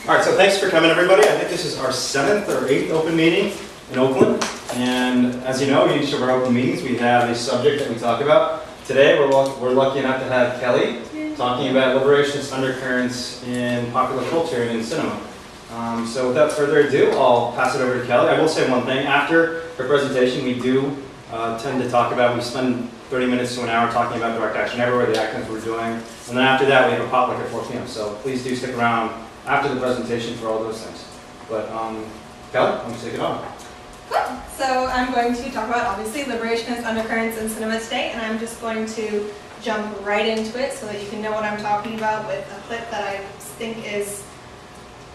All right, so thanks for coming, everybody. I think this is our 7th or 8th open meeting in Oakland. And as you know, in each of our open meetings, we have a subject that we talk about. Today, we're lucky enough to have Kelly talking about liberationist undercurrents in popular culture and in cinema. So without further ado, I'll pass it over to Kelly. I will say one thing. After her presentation, we do tend to talk about, we spend 30 minutes to an hour talking about direct action everywhere, the actions we're doing. And then after that, we have a potluck at 4 p.m. So please do stick around after the presentation for all those things. But Kelly, why don't you take it on? Cool. So I'm going to talk about, obviously, liberationist undercurrents in cinema today, and I'm just going to jump right into it so that you can know what I'm talking about with a clip that I think is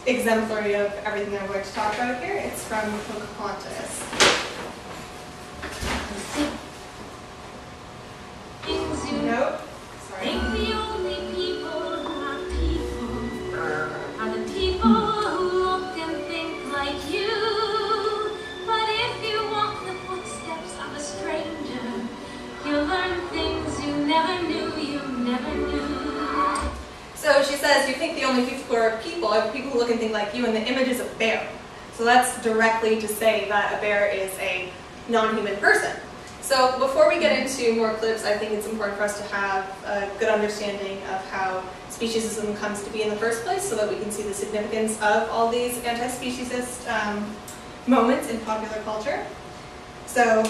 exemplary of everything I'm going to talk about here. It's from Pocahontas. Nope. Sorry. The only people who are people are the people who look and think like you. But if you walk the footsteps of a stranger, you'll learn things you never knew. So she says, you think the only people who are people who look and think like you, and the image is a bear. So that's directly to say that a bear is a non-human person. So before we get into more clips, I think it's important for us to have a good understanding of how speciesism comes to be in the first place so that we can see the significance of all these anti-speciesist moments in popular culture. So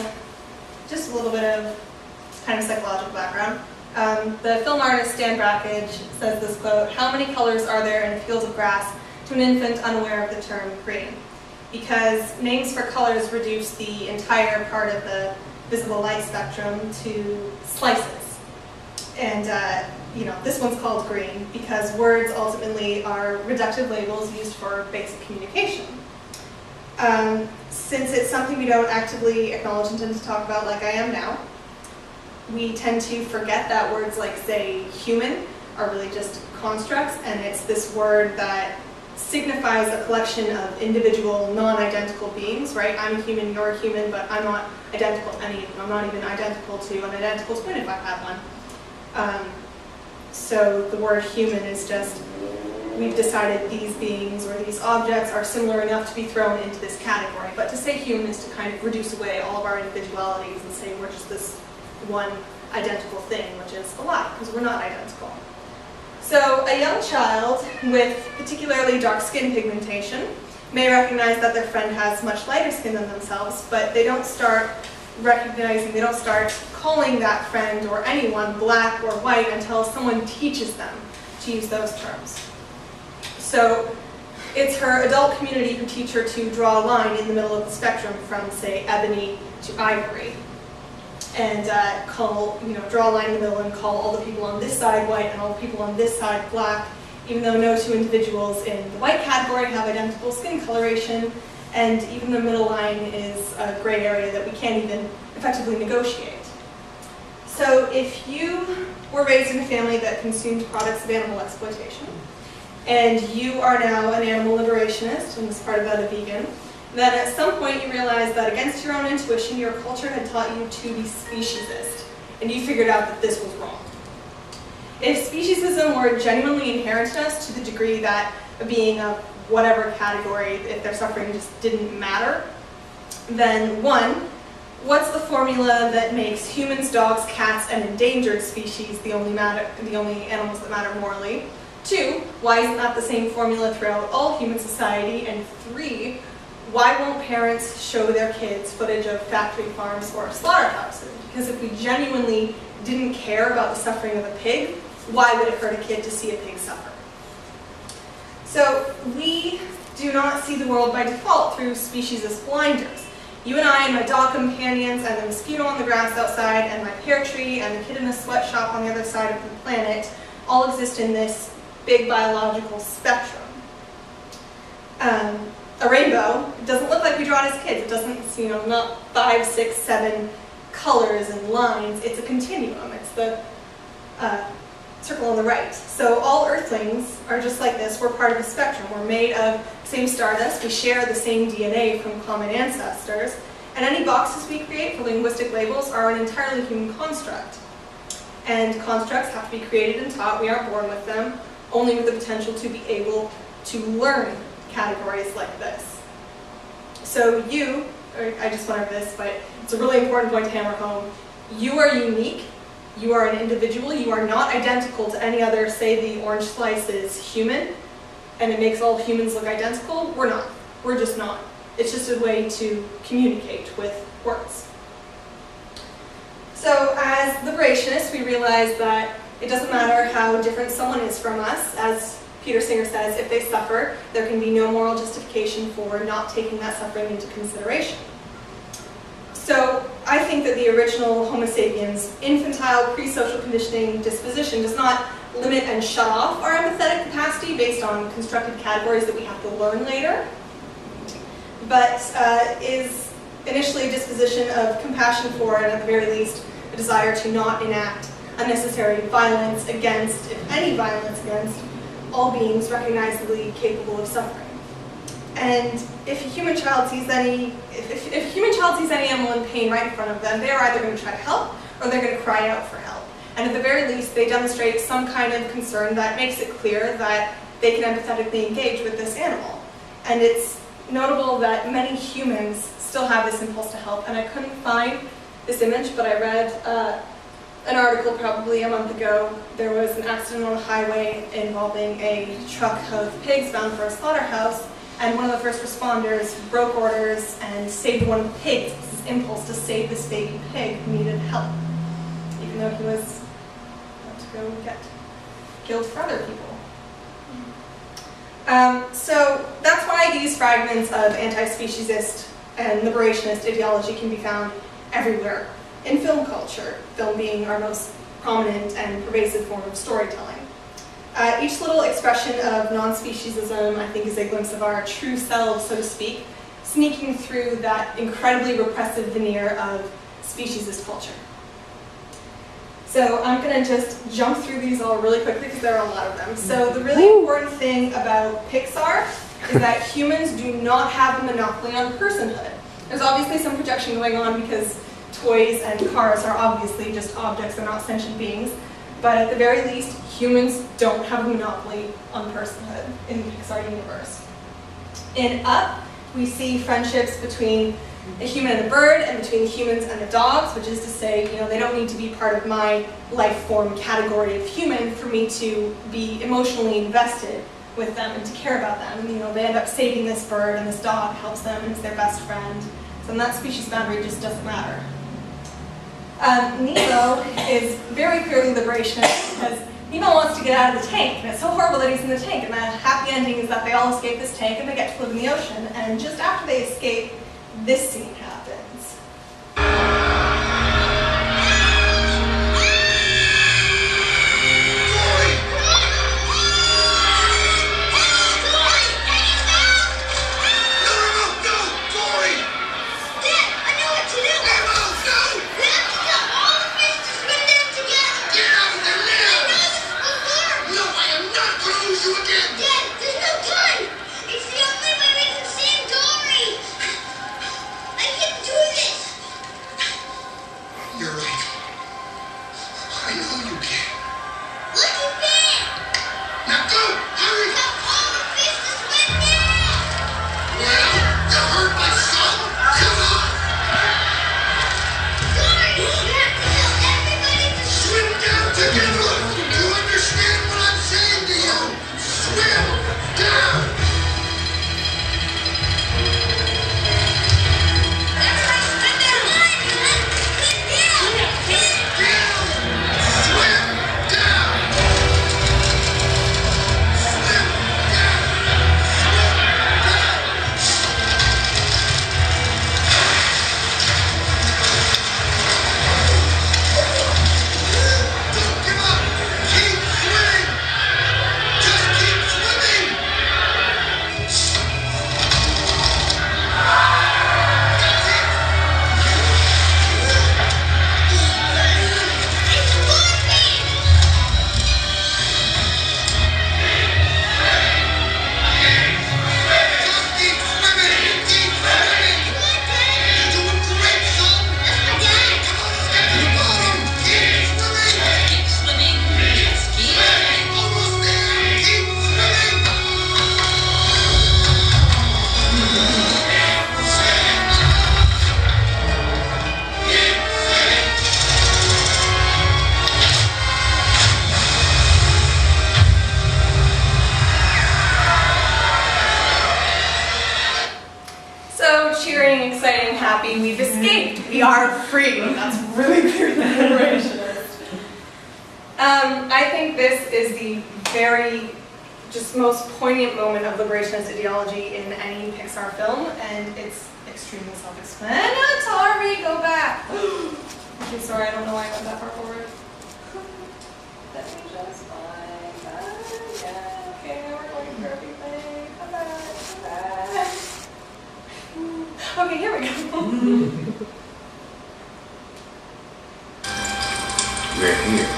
just a little bit of kind of psychological background. The film artist Stan Brakhage says this quote, "How many colors are there in a field of grass to an infant unaware of the term green?" Because names for colors reduce the entire part of the visible light spectrum to slices. And this one's called green because words ultimately are reductive labels used for basic communication. Since it's something we don't actively acknowledge and tend to talk about like I am now, we tend to forget that words like, say, human are really just constructs, and it's this word that signifies a collection of individual, non-identical beings, right? I'm a human, you're a human, but I'm not identical to any of them. I'm not even identical to an identical twin if I had one. So the word human is just, we've decided these beings or these objects are similar enough to be thrown into this category. But to say human is to kind of reduce away all of our individualities and say we're just this one identical thing, which is a lie, because we're not identical. So a young child with particularly dark skin pigmentation may recognize that their friend has much lighter skin than themselves, but they don't start calling that friend or anyone black or white until someone teaches them to use those terms. So it's her adult community who teach her to draw a line in the middle of the spectrum from, say, ebony to ivory. And draw a line in the middle and call all the people on this side white and all the people on this side black, even though no two individuals in the white category have identical skin coloration, and even the middle line is a gray area that we can't even effectively negotiate. So if you were raised in a family that consumed products of animal exploitation, and you are now an animal liberationist, and this part about a vegan, then at some point you realized that against your own intuition, your culture had taught you to be speciesist, and you figured out that this was wrong. If speciesism were genuinely inherent in us to the degree that a being of whatever category, if their suffering just didn't matter, then one, what's the formula that makes humans, dogs, cats, and endangered species the only animals that matter morally? Two, why isn't that the same formula throughout all human society? And three, why won't parents show their kids footage of factory farms or slaughterhouses? Because if we genuinely didn't care about the suffering of a pig, why would it hurt a kid to see a pig suffer? So we do not see the world by default through speciesist blinders. You and I and my dog companions and the mosquito on the grass outside and my pear tree and the kid in the sweatshop on the other side of the planet all exist in this big biological spectrum. A rainbow doesn't look like we draw it as kids. It doesn't, not 5, 6, 7 colors and lines. It's a continuum. It's the circle on the right. So all Earthlings are just like this. We're part of a spectrum. We're made of the same stardust. We share the same DNA from common ancestors. And any boxes we create for linguistic labels are an entirely human construct. And constructs have to be created and taught. We aren't born with them, only with the potential to be able to learn categories like this. So I just went over this, but it's a really important point to hammer home. You are unique, you are an individual, you are not identical to any other, say the orange slice is human, and it makes all humans look identical. We're not. We're just not. It's just a way to communicate with words. So as liberationists, we realize that it doesn't matter how different someone is from us. As Peter Singer says, if they suffer, there can be no moral justification for not taking that suffering into consideration. So I think that the original Homo sapiens infantile pre-social conditioning disposition does not limit and shut off our empathetic capacity based on constructed categories that we have to learn later, but is initially a disposition of compassion for, and at the very least, a desire to not enact unnecessary violence against, if any violence against, all beings recognizably capable of suffering. And if a human child sees any animal in pain right in front of them, they're either going to try to help or they're going to cry out for help. And at the very least, they demonstrate some kind of concern that makes it clear that they can empathetically engage with this animal. And it's notable that many humans still have this impulse to help. And I couldn't find this image, but I read an article probably a month ago. There was an accident on the highway involving a truck of pigs bound for a slaughterhouse, and one of the first responders broke orders and saved one of the pigs. It was his impulse to save this baby pig who needed help, even though he was about to go get killed for other people. So that's why these fragments of anti-speciesist and liberationist ideology can be found everywhere in film culture, film being our most prominent and pervasive form of storytelling. Each little expression of non-speciesism, I think, is a glimpse of our true selves, so to speak, sneaking through that incredibly repressive veneer of speciesist culture. So I'm going to just jump through these all really quickly because there are a lot of them. So the really important thing about Pixar is that humans do not have a monopoly on personhood. There's obviously some projection going on because toys and cars are obviously just objects, they're not sentient beings. But at the very least, humans don't have a monopoly on personhood in the Pixar universe. In Up, we see friendships between a human and a bird, and between humans and the dogs, which is to say, they don't need to be part of my life form category of human for me to be emotionally invested with them and to care about them. And, they end up saving this bird, and this dog helps them and is their best friend. So then that species boundary just doesn't matter. Nemo is very clearly liberationist because Nemo wants to get out of the tank, and it's so horrible that he's in the tank, and the happy ending is that they all escape this tank and they get to live in the ocean, and just after they escape, this scene happens. It's the only way we can save Dory! I can happy, we've escaped, we are free. That's really clearly liberationist. I think this is the very just most poignant moment of liberationist ideology in any Pixar film, and it's extremely self-explanatory. Go back. Okay, sorry, I don't know why I went that far forward. Let me just find that again. Okay, we're going for everything. Come back, come back. Okay, here we go. We're here.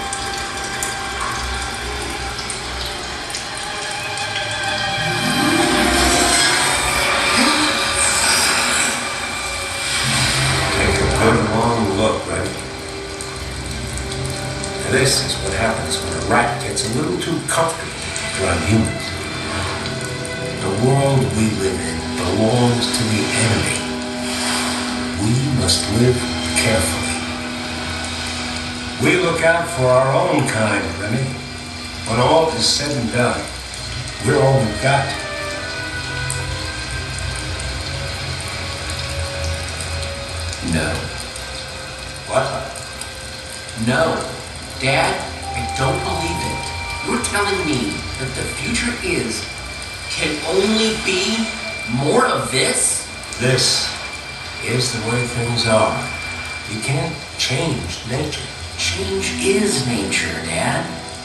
Good long look, right? This is what happens when a rat gets a little too comfortable around humans. The world we live in belongs to the enemy. We must live carefully. We look out for our own kind, Remy. When all is said and done, we're all we've got. No. What? No. Dad, I don't believe it. You're telling me that the future can only be more of this? This is the way things are. You can't change nature. Change is nature, Dad.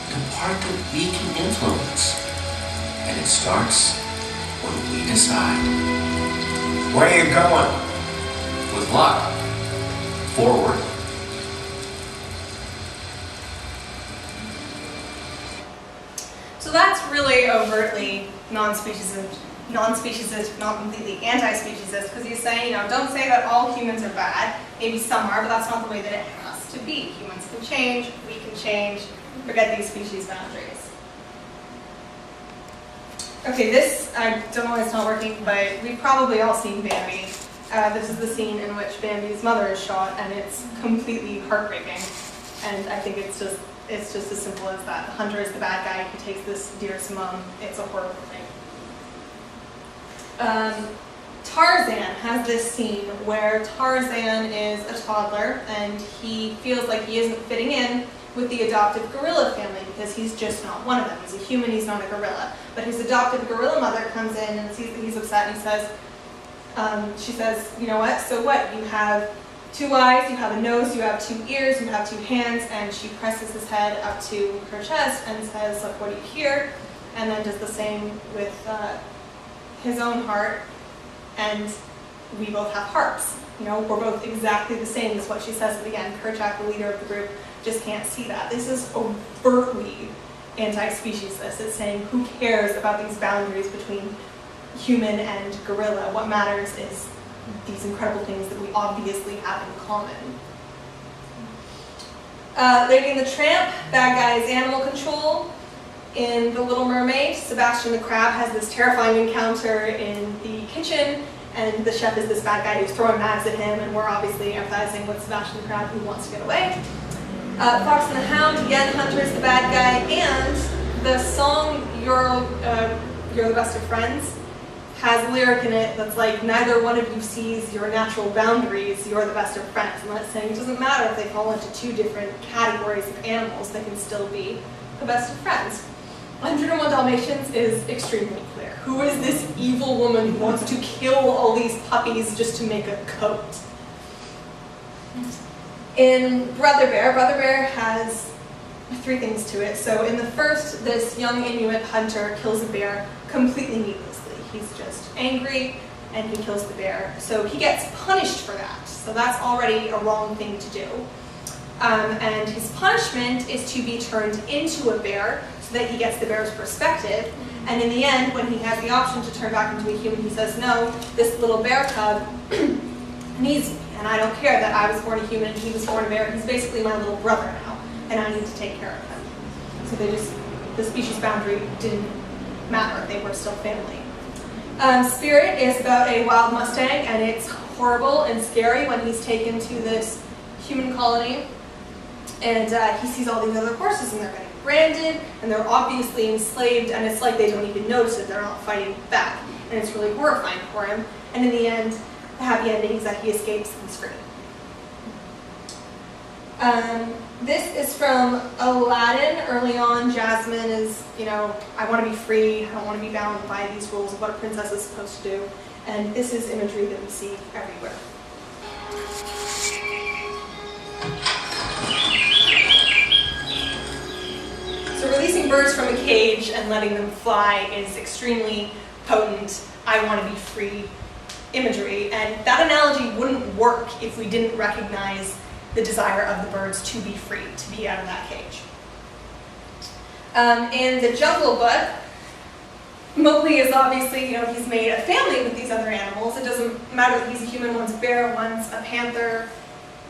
The part that we can influence. And it starts when we decide. Where are you going? With luck. Forward. So that's really overtly non-speciesist, not completely anti-speciesist, because he's saying, don't say that all humans are bad. Maybe some are, but that's not the way that it has to be. Humans can change, we can change, forget these species boundaries. Okay, this, I don't know why it's not working, but we've probably all seen Bambi. This is the scene in which Bambi's mother is shot, and it's completely heartbreaking. And I think it's just as simple as that. The hunter is the bad guy who takes this deer's mom. It's a horrible thing. Tarzan has this scene where Tarzan is a toddler, and he feels like he isn't fitting in with the adoptive gorilla family because he's just not one of them. He's a human, he's not a gorilla. But his adoptive gorilla mother comes in and sees that he's upset, and he says, she says, you know what, so what? You have 2 eyes, you have a nose, you have 2 ears, you have 2 hands, and she presses his head up to her chest and says, look, what do you hear? And then does the same with his own heart, and we both have hearts. We're both exactly the same as what she says at the end. Kerchak, the leader of the group, just can't see that. This is overtly anti-speciesist. It's saying, who cares about these boundaries between human and gorilla? What matters is these incredible things that we obviously have in common. Lady and the Tramp, bad guy is animal control. In The Little Mermaid, Sebastian the Crab has this terrifying encounter in the kitchen, and the chef is this bad guy who's throwing knives at him, and we're obviously empathizing with Sebastian the Crab who wants to get away. Fox and the Hound, again, Hunter is the bad guy, and the song You're the Best of Friends has a lyric in it that's like, neither one of you sees your natural boundaries, you're the best of friends. And that's saying it doesn't matter if they fall into 2 different categories of animals, they can still be the best of friends. 101 Dalmatians is extremely clear. Who is this evil woman who wants to kill all these puppies just to make a coat? In Brother Bear has 3 things to it. So in the first, this young Inuit hunter kills a bear completely needlessly. He's just angry and he kills the bear. So he gets punished for that. So that's already a wrong thing to do. And his punishment is to be turned into a bear so that he gets the bear's perspective. And in the end, when he has the option to turn back into a human, he says, no, this little bear cub needs me. And I don't care that I was born a human and he was born a bear. He's basically my little brother now, and I need to take care of him. So the species boundary didn't matter. They were still family. Spirit is about a wild Mustang, and it's horrible and scary when he's taken to this human colony. And he sees all these other horses, and they're getting branded, and they're obviously enslaved, and it's like they don't even notice it. They're not fighting back. And it's really horrifying for him. And in the end, the happy ending is that he escapes and is free. This is from Aladdin. Early on, Jasmine is, I want to be free. I don't want to be bound by these rules of what a princess is supposed to do. And this is imagery that we see everywhere. So releasing birds from a cage and letting them fly is extremely potent, I want to be free imagery. And that analogy wouldn't work if we didn't recognize the desire of the birds to be free, to be out of that cage. In The Jungle Book, Mowgli is obviously, he's made a family with these other animals. It doesn't matter that he's a human, one's a bear, one's a panther.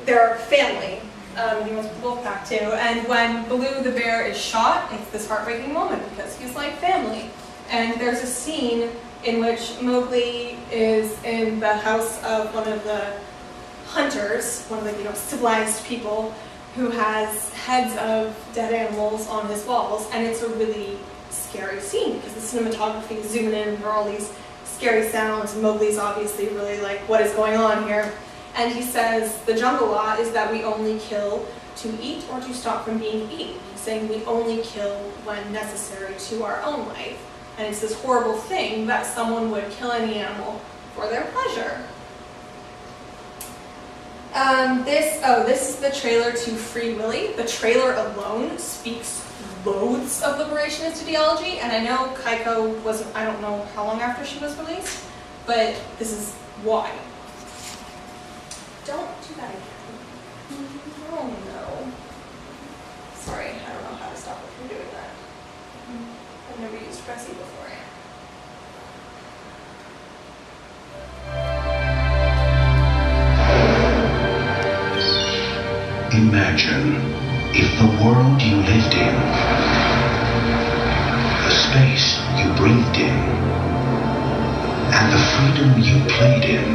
They're family. He was with the wolf pack too. And when Baloo the bear is shot, it's this heartbreaking moment because he's like family. And there's a scene in which Mowgli is in the house of one of the hunters, one of the civilized people, who has heads of dead animals on his walls, and it's a really scary scene because the cinematography is zooming in and there are all these scary sounds. Mowgli's obviously really like, what is going on here? And he says the jungle law is that we only kill to eat or to stop from being eaten. He's saying we only kill when necessary to our own life. And it's this horrible thing that someone would kill any animal for their pleasure. This is the trailer to Free Willy. The trailer alone speaks loads of liberationist ideology, and I know Kaiko was, I don't know how long after she was released, but this is why. Don't do that again. Oh no. Sorry, I don't know how to stop it from doing that. I've never used Pressy before. Imagine if the world you lived in, the space you breathed in, and the freedom you played in,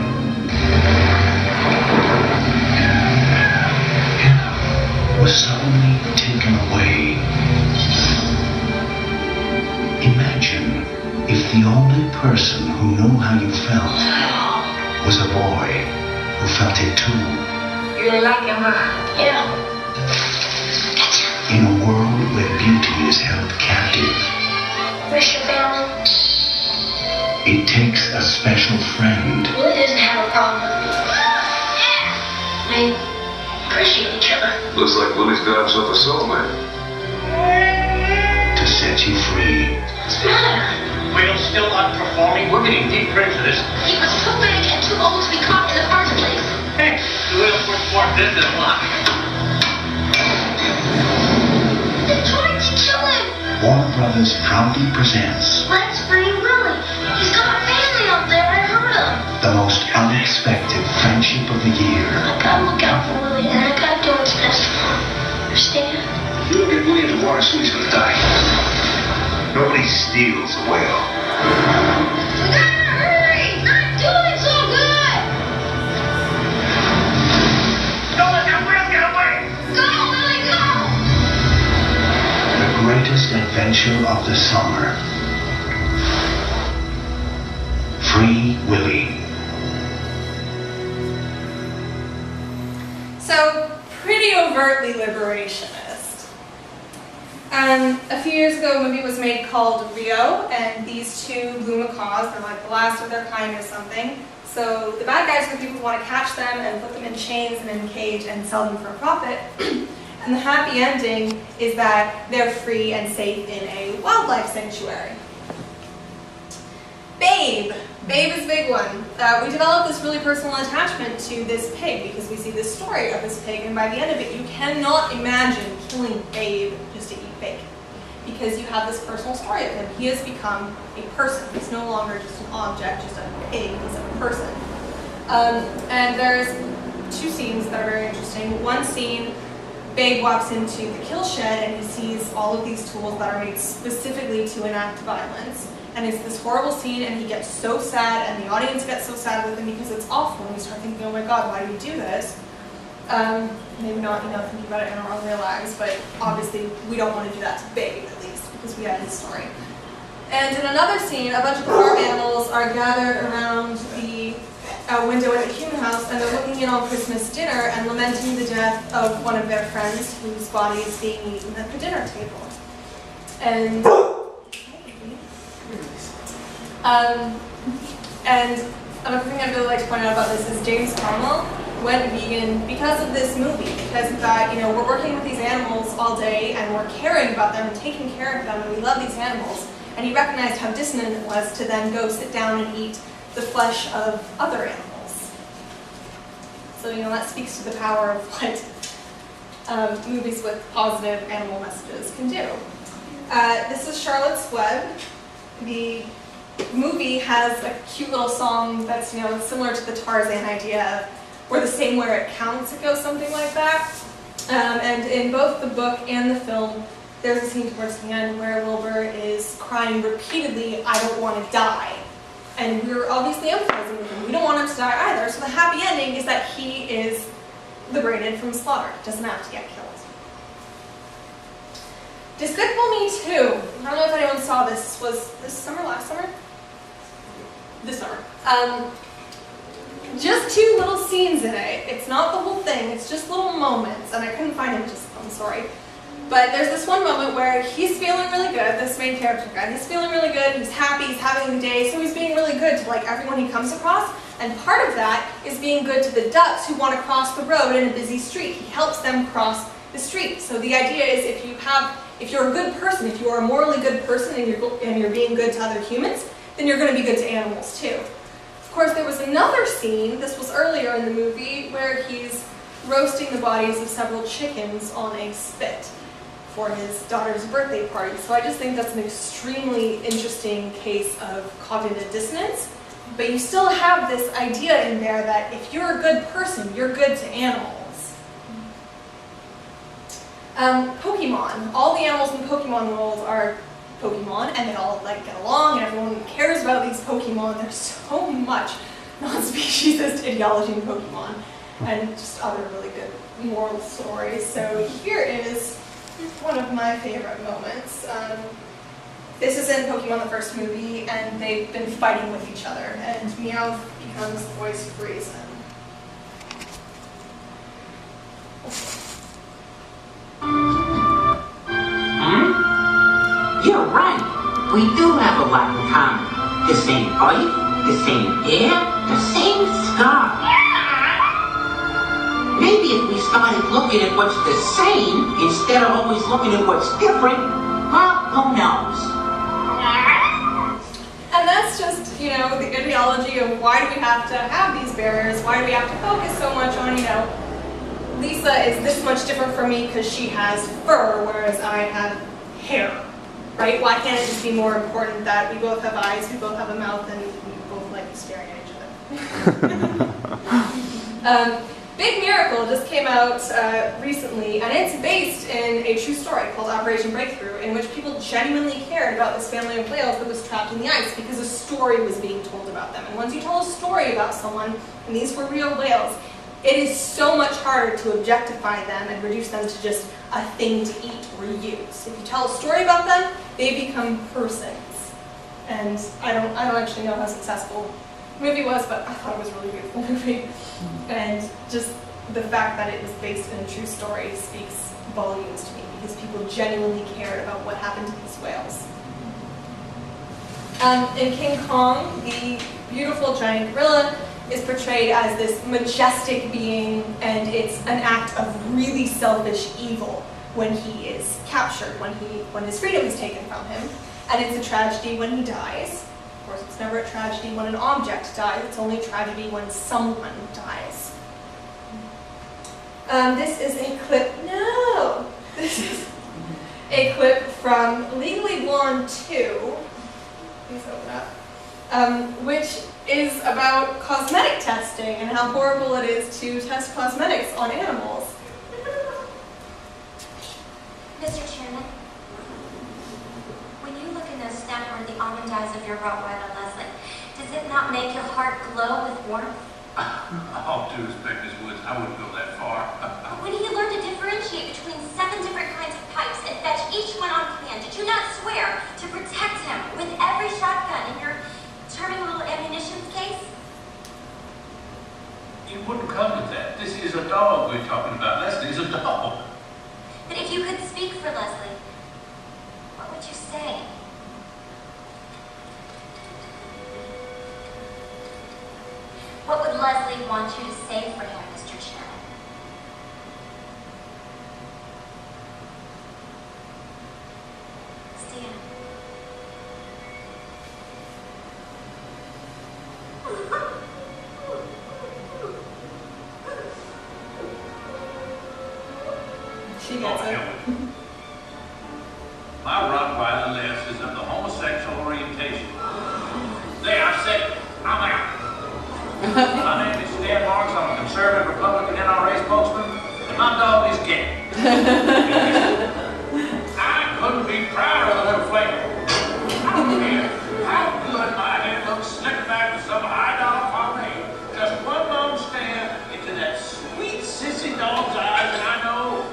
was suddenly taken away. Imagine if the only person who knew how you felt was a boy who felt it too. You like him, yeah. In a world where beauty is held captive, Where's your family? it takes a special friend Willie doesn't have a problem. They appreciate each other. Looks like Willie's got himself a soulmate. to set you free. What's the matter? Will's still unperforming. We're getting deeper into this. He was too big and too old to be caught in the first place. Hey, Will's worth more business luck. They tried to kill him. Warner Brothers proudly presents Let's free Willie. He's got a family up there. I heard him. the most unexpected friendship of the year. I gotta look out for Willie, and I gotta do what's best for him. Understand? If you don't get Willie in the water soon, he's gonna die. Nobody steals a whale. We gotta hurry. Not doing so good. Don't let that whale get away! Go, Willie, go. The greatest adventure of the summer. Free Willy. So, pretty overtly liberationist. A few years ago, a movie was made called Rio, and these two blue macaws, they're like the last of their kind or something. So the bad guys are the people who want to catch them and put them in chains and in a cage and sell them for a profit. And the happy ending is that they're free and safe in a wildlife sanctuary. Babe. Babe is a big one. We developed this really personal attachment to this pig because we see this story of this pig, and by the end of it, you cannot imagine killing Babe just to eat bacon because you have this personal story of him. He has become a person. He's no longer just an object, just a pig. He's a person. And there's two scenes that are very interesting. One scene, Babe walks into the kill shed and he sees all of these tools that are made specifically to enact violence. And it's this horrible scene, and he gets so sad, and the audience gets so sad with him because it's awful. And we start thinking, oh my God, why do you do this? Maybe not, thinking about it in our own real lives, but obviously we don't want to do that to Babe, at least, because we have his story. And in another scene, a bunch of farm animals are gathered around the a window at a human house, and they're looking in on Christmas dinner and lamenting the death of one of their friends whose body is being eaten at the dinner table. And another thing I'd really like to point out about this is James Cromwell went vegan because of this movie, because he thought, you know, we're working with these animals all day and we're caring about them and taking care of them and we love these animals. And he recognized how dissonant it was to then go sit down and eat the flesh of other animals. So, you know, that speaks to the power of what movies with positive animal messages can do. This is Charlotte's Web. The movie has a cute little song that's, you know, similar to the Tarzan idea of "We're the same where it counts." It goes something like that. And in both the book and the film, there's a scene towards the end where Wilbur is crying repeatedly, "I don't want to die." And we're obviously empathizing with him. We don't want him to die either. So the happy ending is that he is liberated from slaughter. Doesn't have to get killed. Despicable Me 2. I don't know if anyone saw this. Was this summer, last summer? This summer. Just 2 little scenes in it. It's not the whole thing. It's just little moments. And I couldn't find it just, I'm sorry. But there's this one moment where he's feeling really good, this main character guy. He's feeling really good, he's happy, he's having a day, so he's being really good to like everyone he comes across. And part of that is being good to the ducks who want to cross the road in a busy street. He helps them cross the street. So the idea is if you're a good person, if you are a morally good person and you're being good to other humans, then you're going to be good to animals too. Of course, there was another scene, this was earlier in the movie, where he's roasting the bodies of several chickens on a spit for his daughter's birthday party. So I just think that's an extremely interesting case of cognitive dissonance. But you still have this idea in there that if you're a good person, you're good to animals. Pokemon. All the animals in the Pokemon world are Pokemon, and they all like get along, and everyone cares about these Pokemon. There's so much non-speciesist ideology in Pokemon, and just other really good moral stories. So here is one of my favorite moments. This is in Pokemon the first movie, and they've been fighting with each other, and Meowth becomes the voice of reason. You're right. We do have a lot in common. The same earth, the same air, the same sky. Maybe if we started looking at what's the same instead of always looking at what's different, well, who knows? And that's just, you know, the ideology of why do we have to have these barriers? Why do we have to focus so much on, you know, Lisa is this much different from me because she has fur, whereas I have hair, right? Why can't it just be more important that we both have eyes, we both have a mouth, and we both like staring at each other? Big Miracle just came out recently, and it's based in a true story called Operation Breakthrough, in which people genuinely cared about this family of whales that was trapped in the ice because a story was being told about them. And once you tell a story about someone, and these were real whales, it is so much harder to objectify them and reduce them to just a thing to eat or use. If you tell a story about them, they become persons. And I don't actually know how successful the movie was, but I thought it was a really beautiful movie. And just the fact that it was based in a true story speaks volumes to me, because people genuinely cared about what happened to these whales. In King Kong, the beautiful giant gorilla is portrayed as this majestic being, and it's an act of really selfish evil when he is captured, when his freedom is taken from him. And it's a tragedy when he dies. Of course, it's never a tragedy when an object dies. It's only a tragedy when someone dies. This is a clip. No! This is a clip from Legally Blonde 2. Please open up. Which is about cosmetic testing and how horrible it is to test cosmetics on animals. Mr. Chairman, when you look in those snap-worthy almond eyes of your Rottweiler, Leslie, does it not make your heart glow with warmth? All due respect, Miss Woods, I wouldn't go that far. When you learned to differentiate between 7 different kinds of pipes and fetch each one on command, did you not swear to protect him with every shotgun in your charming little ammunition case? Leslie wants you to say for him, Mr. Chairman? Stan. She gets it. My Rottweiler list is of the homosexual orientation. There, I said it. I'm out. My name is Stan Marks. I'm a conservative Republican NRA spokesman, and my dog is gay. I couldn't be prouder of the little flavor. I don't care how good my head looks slicked back with some high dollar pomade. Just one long stare into that sweet sissy dog's eyes, and I know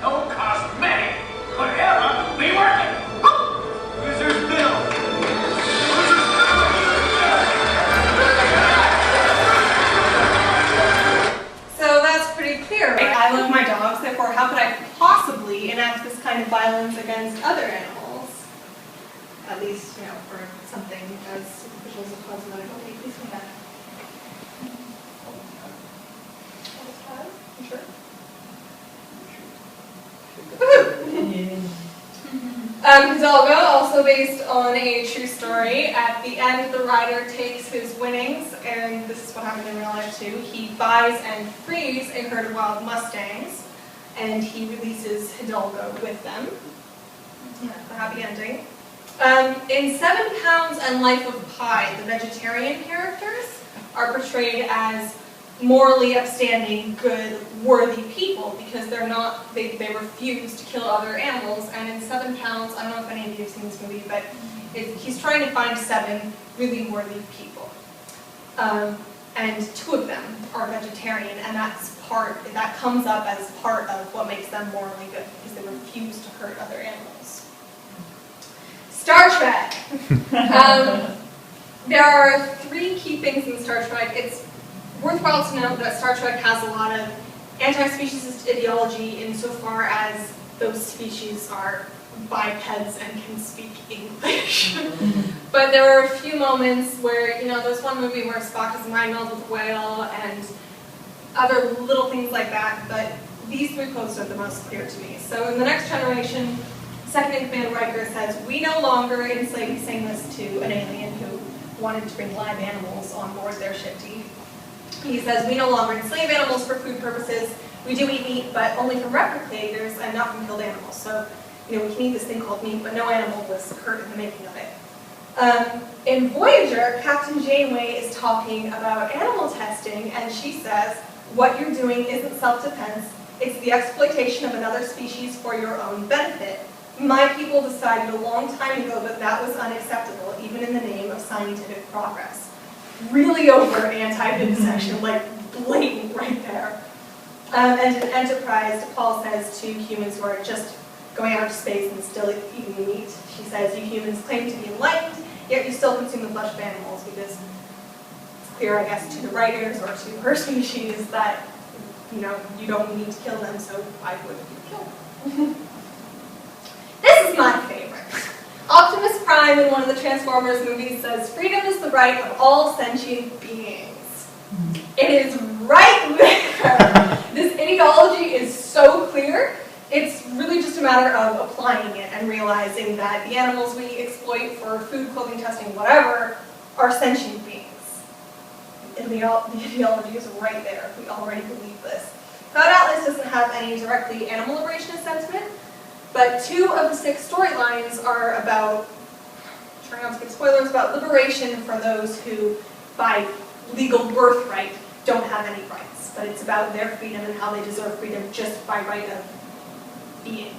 no cosmetic could ever be working. Wizard's Bill. So that's pretty clear, right? I love my dogs, therefore how could I possibly enact this kind of violence against other animals? At least, you know, for something as superficial as a cosmetic. Okay, please come back. You sure? Hidalgo, also based on a true story. At the end, the rider takes his winnings, and this is what happened in real life too. He buys and frees a herd of wild mustangs, and he releases Hidalgo with them. That's the happy ending. In 7 Pounds and Life of Pi, the vegetarian characters are portrayed as morally upstanding, good, worthy people because they're not, they refuse to kill other animals. And in 7 Pounds, I don't know if any of you have seen this movie, but he's trying to find 7 really worthy people. And 2 of them are vegetarian, and that comes up as part of what makes them morally good because they refuse to hurt other animals. Star Trek. There are 3 key things in Star Trek. It's worthwhile to note that Star Trek has a lot of anti-speciesist ideology insofar as those species are bipeds and can speak English. But there are a few moments where, you know, there's one movie where Spock is mind meld with a whale and other little things like that, but these 3 quotes are the most clear to me. So in The Next Generation, Second in Command Riker says, "We no longer enslave," he's saying this to an alien who wanted to bring live animals on board their ship to eat. He says, "We no longer enslave animals for food purposes. We do eat meat, but only from replicators and not from killed animals. So, you know, we can eat this thing called meat, but no animal was hurt in the making of it." In Voyager, Captain Janeway is talking about animal testing, and she says, "What you're doing isn't self-defense. It's the exploitation of another species for your own benefit. My people decided a long time ago that that was unacceptable, even in the name of scientific progress." Really overt anti-vivisection, like blatant right there. And in Enterprise, Paul says to humans who are just going out to space and still eating meat, she says, "You humans claim to be enlightened, yet you still consume the flesh of animals," because it's clear, I guess, to the writers or to her species that, you know, you don't need to kill them, so why would you kill them? This is my favorite. Optimus Prime in one of the Transformers movies says, "Freedom is the right of all sentient beings." It is right there. This ideology is so clear. It's really just a matter of applying it and realizing that the animals we exploit for food, clothing, testing, whatever, are sentient beings. And the ideology is right there. We already believe this. Cloud Atlas doesn't have any directly animal liberationist sentiment, but 2 of the 6 storylines are about, trying not to give spoilers, about liberation for those who, by legal birthright, don't have any rights. But it's about their freedom and how they deserve freedom just by right of being.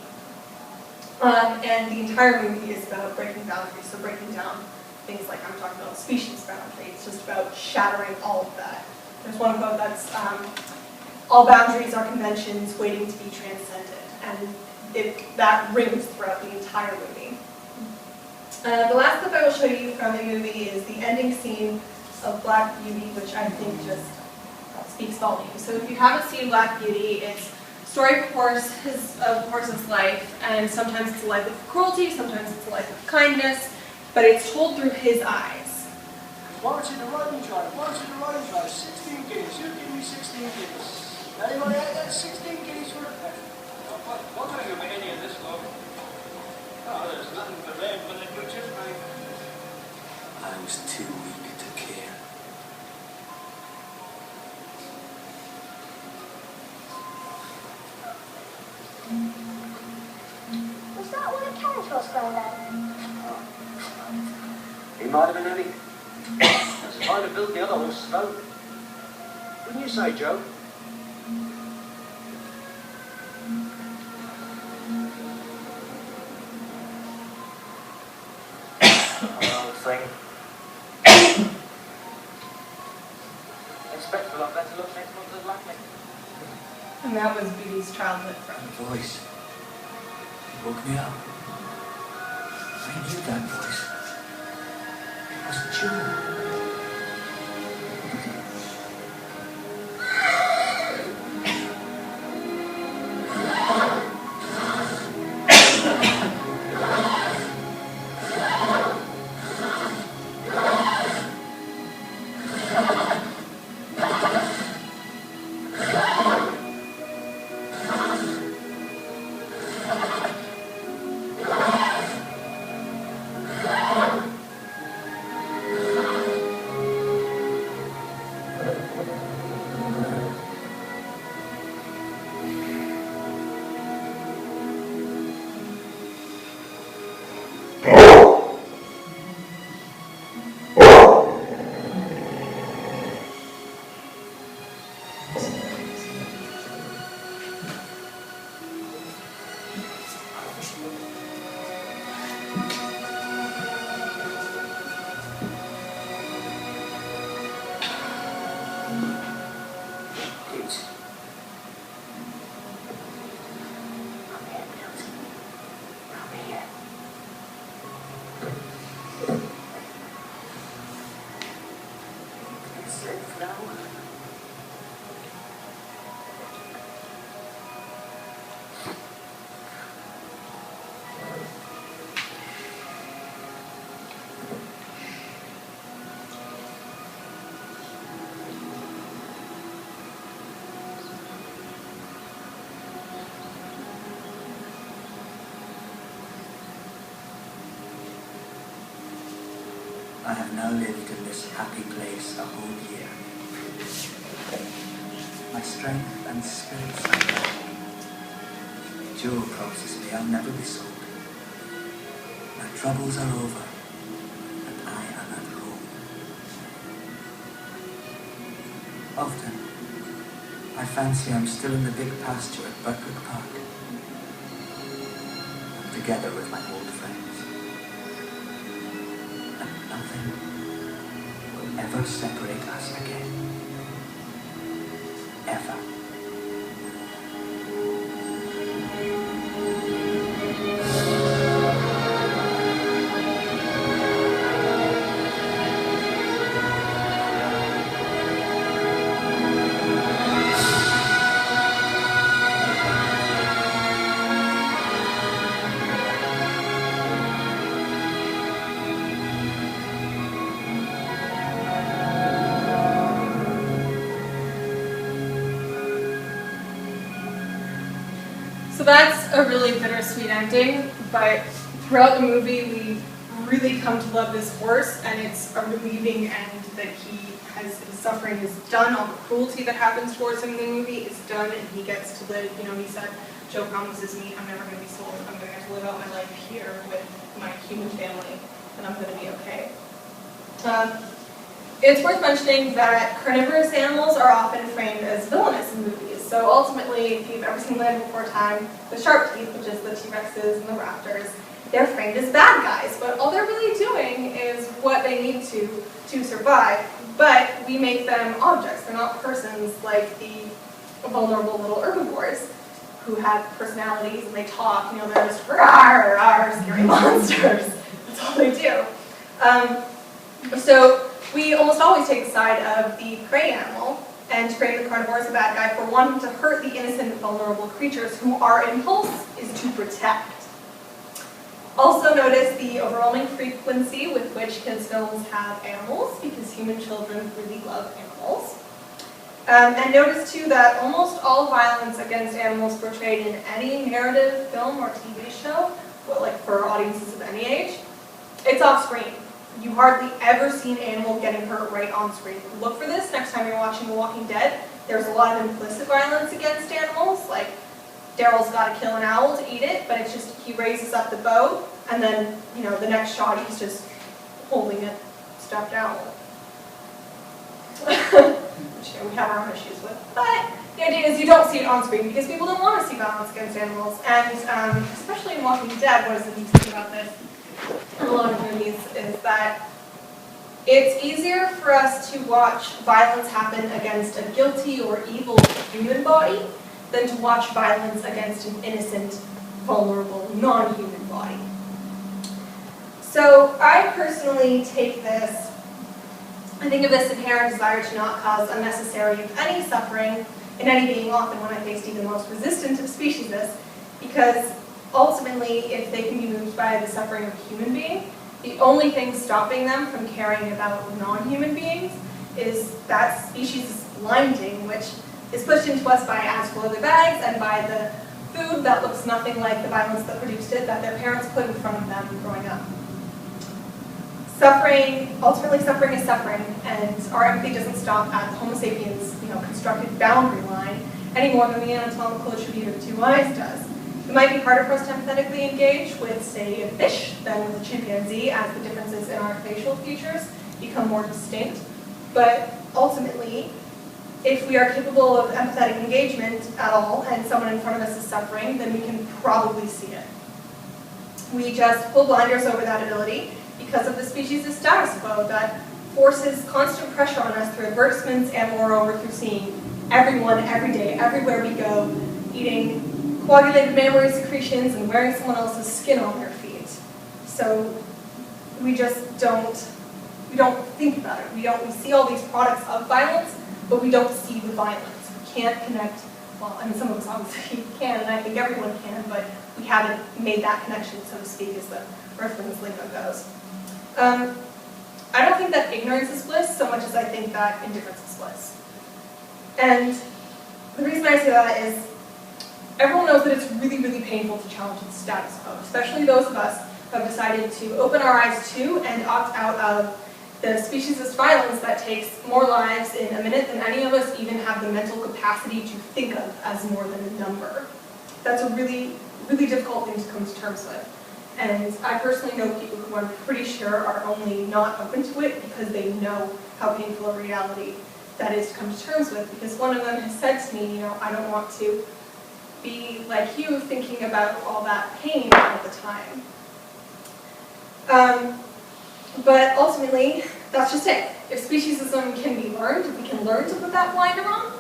And the entire movie is about breaking boundaries, so breaking down things like I'm talking about species boundary. It's just about shattering all of that. There's one quote that's, "All boundaries are conventions waiting to be transcended." And that rings throughout the entire movie. The last clip I will show you from the movie is the ending scene of Black Beauty, which I think just speaks volumes. So if you haven't seen Black Beauty, it's a story of a horse's life, and sometimes it's a life of cruelty, sometimes it's a life of kindness, but it's told through his eyes. Warranted the range rate, warranted the range rate, 16 guineas, you give me 16 guineas. Anybody out there, 16 guineas for a petrol? What are you with any of this, love? Oh, there's nothing for them but the butcher's mate. I was too weak to care. Was that one of Carrington's granddad? He might have been any. That's the kind of built the other horse spoke. Wouldn't you say, Joe? Old thing. Expect a lot better luck next month than last. And that was Biddy's childhood friend. The voice. It woke me up. I knew that voice. It was Joe. I have now lived in this happy place a whole year. My strength and spirits are back. Joe promises me I'll never be sold. My troubles are over, and I am at home. Often, I fancy I'm still in the big pasture at Witwicki Park, together with my old friends. Nothing will ever separate us again. Ever. So that's a really bittersweet ending, but throughout the movie we really come to love this horse, and it's a relieving end that his suffering is done, all the cruelty that happens towards him in the movie is done, and he gets to live, he said, Joe promises me I'm never going to be sold, I'm going to get to live out my life here with my human family, and I'm going to be okay. It's worth mentioning that carnivorous animals are often framed as villainous in movies. So ultimately, if you've ever seen Land Before Time, the sharp teeth, which is the T-Rexes and the raptors, they're framed as bad guys. But all they're really doing is what they need to survive. But we make them objects. They're not persons like the vulnerable little herbivores who have personalities and they talk. They're just rawr, rawr, scary monsters. That's all they do. So we almost always take the side of the prey animal and frame the carnivore as a bad guy for wanting to hurt the innocent, vulnerable creatures whom our impulse is to protect. Also notice the overwhelming frequency with which kids' films have animals, because human children really love animals. And notice too that almost all violence against animals portrayed in any narrative, film, or TV show, well, like for audiences of any age, it's off screen. You hardly ever see an animal getting hurt right on screen. Look for this next time you're watching The Walking Dead. There's a lot of implicit violence against animals, like Daryl's got to kill an owl to eat it, but it's just he raises up the bow, and then the next shot he's just holding a stuffed owl, which we have our own issues with. But the idea is you don't see it on screen because people don't want to see violence against animals, and especially in Walking Dead, what is interesting about this in a lot of movies is that it's easier for us to watch violence happen against a guilty or evil human body than to watch violence against an innocent, vulnerable, non-human body. So I personally take this, I think of this inherent desire to not cause unnecessary, if any, suffering in any being, often when I face even the most resistant of speciesists, because ultimately, if they can be moved by the suffering of a human being, the only thing stopping them from caring about non-human beings is that species' blinding, which is pushed into us by ads for leather bags and by the food that looks nothing like the violence that produced it, that their parents put in front of them growing up. Ultimately suffering is suffering, and our empathy doesn't stop at the Homo sapiens, constructed boundary line any more than the anatomical attribute of two eyes does. It might be harder for us to empathetically engage with, say, a fish than with a chimpanzee, as the differences in our facial features become more distinct. But ultimately, if we are capable of empathetic engagement at all, and someone in front of us is suffering, then we can probably see it. We just pull blinders over that ability because of the species' status quo that forces constant pressure on us through advertisements and moreover through seeing everyone, every day, everywhere we go, eating coagulated mammary secretions and wearing someone else's skin on their feet. So we just don't think about it. We see all these products of violence, but we don't see the violence. We can't connect, well, I mean, some of us obviously can, and I think everyone can, but we haven't made that connection, so to speak, as the reference lingo goes. I don't think that ignorance is bliss so much as I think that indifference is bliss. And the reason I say that is everyone knows that it's really, really painful to challenge the status quo, especially those of us who have decided to open our eyes to and opt out of the speciesist violence that takes more lives in a minute than any of us even have the mental capacity to think of as more than a number. That's a really, really difficult thing to come to terms with. And I personally know people who I'm pretty sure are only not open to it because they know how painful a reality that is to come to terms with. Because one of them has said to me, I don't want to be like you thinking about all that pain all the time. But ultimately, that's just it. If speciesism can be learned, if we can learn to put that blinder on,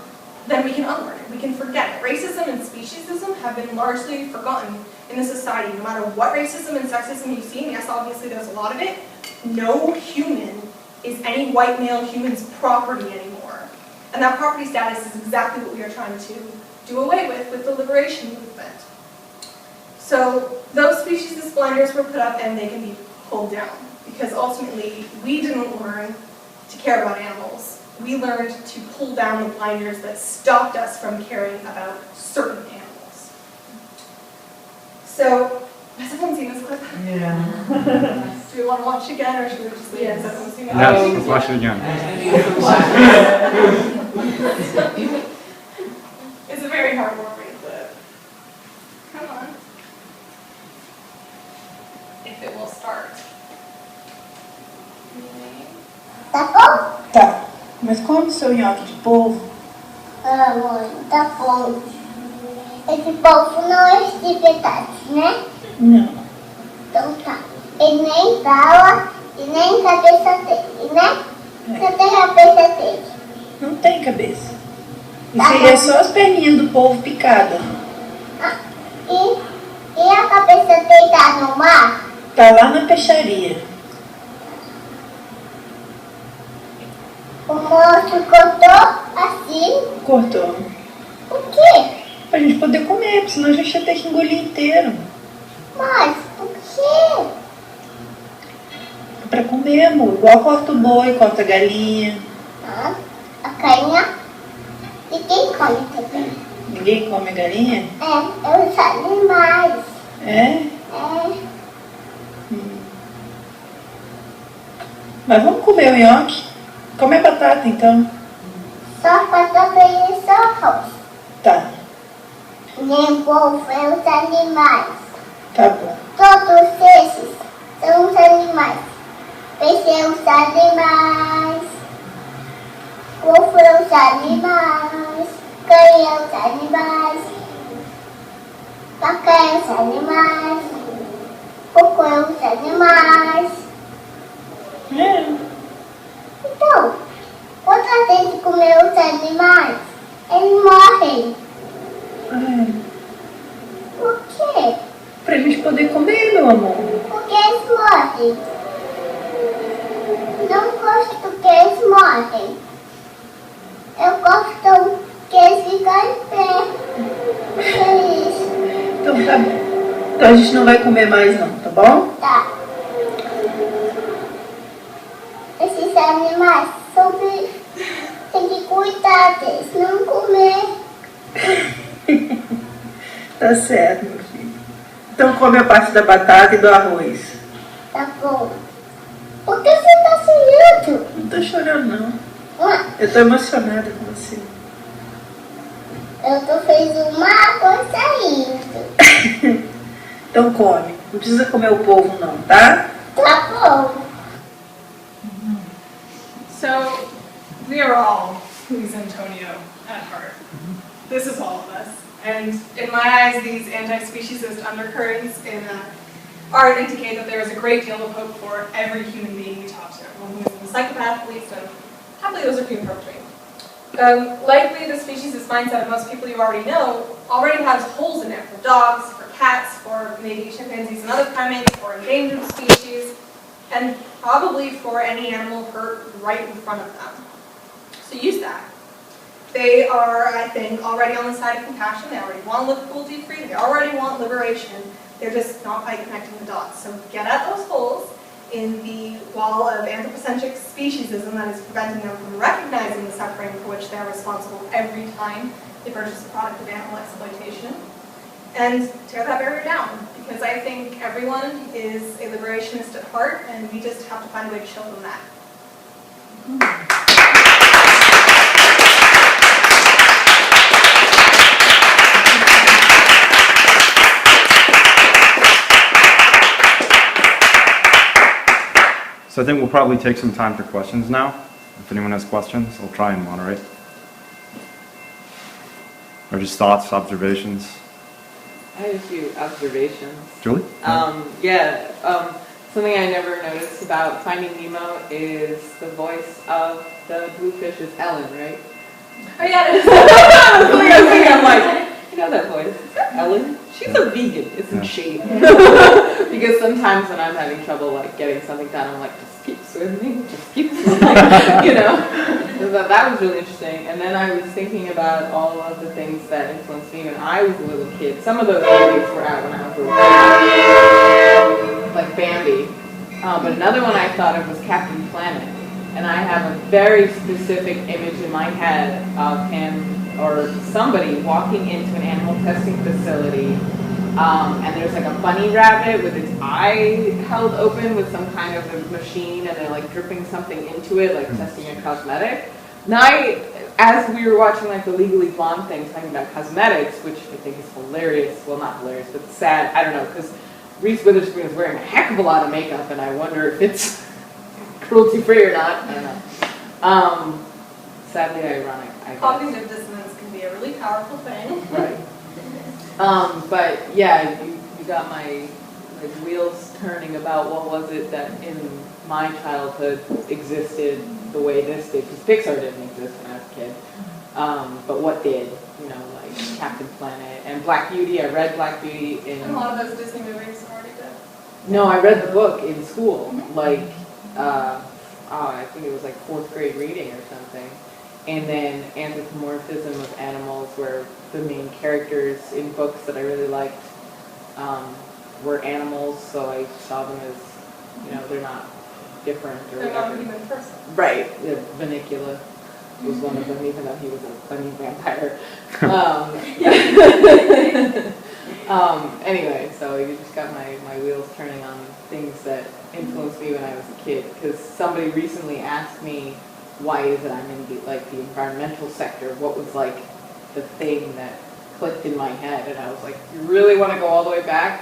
then we can unlearn it, we can forget it. Racism and speciesism have been largely forgotten in this society. No matter what racism and sexism you see, and yes, obviously there's a lot of it, no human is any white male human's property anymore. And that property status is exactly what we are trying to do away with the liberation movement. So those speciesist blinders were put up and they can be pulled down. Because ultimately, we didn't learn to care about animals. We learned to pull down the blinders that stopped us from caring about certain animals. So, has everyone seen this clip? Yeah. Do we want to watch it again, or should we just leave it? Has everyone seen it? No, let's watch it again. It's a very heartwarming clip. Come on. If it will start. Tá bom? Tá. Mas come seu nhoque de polvo? Ah, mãe, tá bom. Esse polvo não é de verdade, né? Não. Então tá. Ele nem fala e nem cabeça tem, né? Cadê a cabeça dele? Não tem cabeça. Isso aí é só as perninhas do polvo picada. Ah, e a cabeça dele tá no mar? Tá lá na peixaria. O moço cortou assim? Cortou. O quê? Pra gente poder comer, porque senão a gente ia ter que engolir inteiro. Mas por quê? Pra comer, amor. Igual corta o boi, corta a galinha. Ah, a galinha. Ninguém come também. Ninguém come a galinha? É os animais. É? É. Mas vamos comer o nhoque? Come a batata, então. Só batata e só arroz. Tá, Nem povo é os animais. tá bom. Todos esses são os animais. Peixe é os animais. Ovo é os animais. Cães é os animais. Vaca é os animais. Porco é os animais. É. Então, quando a gente comer os animais, eles morrem. Por quê? Pra gente poder comer, meu amor. Porque eles morrem. Não gosto que eles morrem. Eu gosto que eles ficam em pé. Feliz. Então tá bom. Então a gente não vai comer mais não, tá bom? Tá. Esses animais tem que cuidar deles, não comer. Tá certo, meu filho. Então come a parte da batata e do arroz. Tá bom. Por que você tá chorando? Não tô chorando, não. Ah, Eu tô emocionada com você. eu tô fazendo uma água saindo. Então come. Não precisa comer o polvo, não, tá? Tá bom. So, we are all who's Antonio at heart. This is all of us. And in my eyes, these anti-speciesist undercurrents in art indicate that there is a great deal of hope for every human being we talk to. Everyone who isn't a psychopath, at least, and happily those are few and far between. Likely, the speciesist mindset of most people you already know already has holes in it for dogs, for cats, for maybe chimpanzees and other primates, for endangered species, and probably for any animal hurt right in front of them. So use that. They are, I think, already on the side of compassion. They already want to live cruelty-free. They already want liberation. They're just not quite connecting the dots. So get at those holes in the wall of anthropocentric speciesism that is preventing them from recognizing the suffering for which they are responsible every time they purchase a product of animal exploitation, and tear that barrier down. Because I think everyone is a liberationist at heart, and we just have to find a way to show them that. So I think we'll probably take some time for questions now. If anyone has questions, I'll try and moderate. Or just thoughts, observations. I have a few observations. Julie? Something I never noticed about Finding Nemo is the voice of the bluefish is Ellen, right? Oh yeah, it is. I'm like, you know that voice. Is that Ellen? She's a vegan, isn't she? Because sometimes when I'm having trouble like getting something done, I'm like, just keep swimming, you know. So that was really interesting. And then I was thinking about all of the things that influenced me when I was a little kid. Some of those movies were out when I was a little kid, like Bambi. But another one I thought of was Captain Planet. And I have a very specific image in my head of him or somebody walking into an animal testing facility, and there's like a bunny rabbit with its eye held open with some kind of a machine, and they're like dripping something into it, like testing a cosmetic. Now, as we were watching like the Legally Blonde thing talking about cosmetics, which I think is hilarious, well not hilarious, but sad, I don't know, because Reese Witherspoon is wearing a heck of a lot of makeup, and I wonder if it's cruelty-free or not, I don't know. Sadly ironic, I guess. Cognitive dissonance can be a really powerful thing. Right. But yeah, you got my like wheels turning about what was it that in my childhood existed the way this did, because Pixar didn't exist when I was a kid. But what did, you know, like Captain Planet and Black Beauty. I read Black Beauty in... And a lot of those Disney movies already did. No, I read the book in school, like, I think it was like 4th grade reading or something. And then anthropomorphism of animals, where the main characters in books that I really liked were animals, so I saw them as, you know, they're not different or They're not whatever. a human person. Right, the Vanicula was one of them, even though he was a funny vampire. Anyway, so you just got my wheels turning on things that influenced me when I was a kid, because somebody recently asked me, why is it I'm in the environmental sector? What was like the thing that clicked in my head? And I was like, you really want to go all the way back?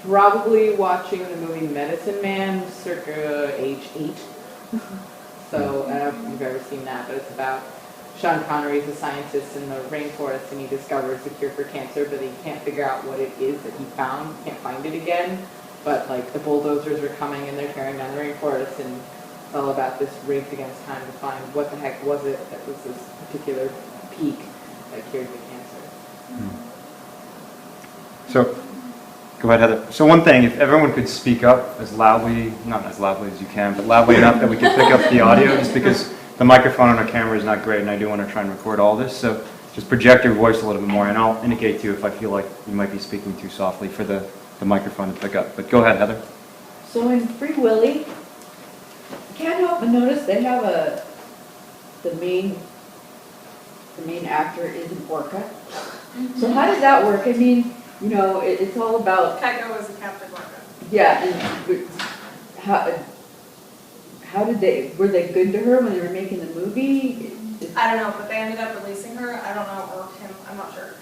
Probably watching the movie Medicine Man circa age 8. So I don't know if you've ever seen that, but it's about Sean Connery's a scientist in the rainforest, and he discovers the cure for cancer, but he can't figure out what it is that he found. He can't find it again. But like the bulldozers are coming and they're tearing down the rainforest, and it's all about this race against time to find what the heck was it that was this particular peak that cured the cancer. So, go ahead, Heather. So one thing, if everyone could speak up as loudly, not as loudly as you can, but loudly enough that we can pick up the audio, just because the microphone on our camera is not great, and I do want to try and record all this. So just project your voice a little bit more, and I'll indicate to you if I feel like you might be speaking too softly for the microphone to pick up. But go ahead, Heather. So in Free Willy, I can't help but notice they have the main actor is an orca. So how does that work? I mean, you know, it's all about. Keiko was a captive orca. Yeah, and how did they? Were they good to her when they were making the movie? I don't know, but they ended up releasing her. I don't know, or him. I'm not sure.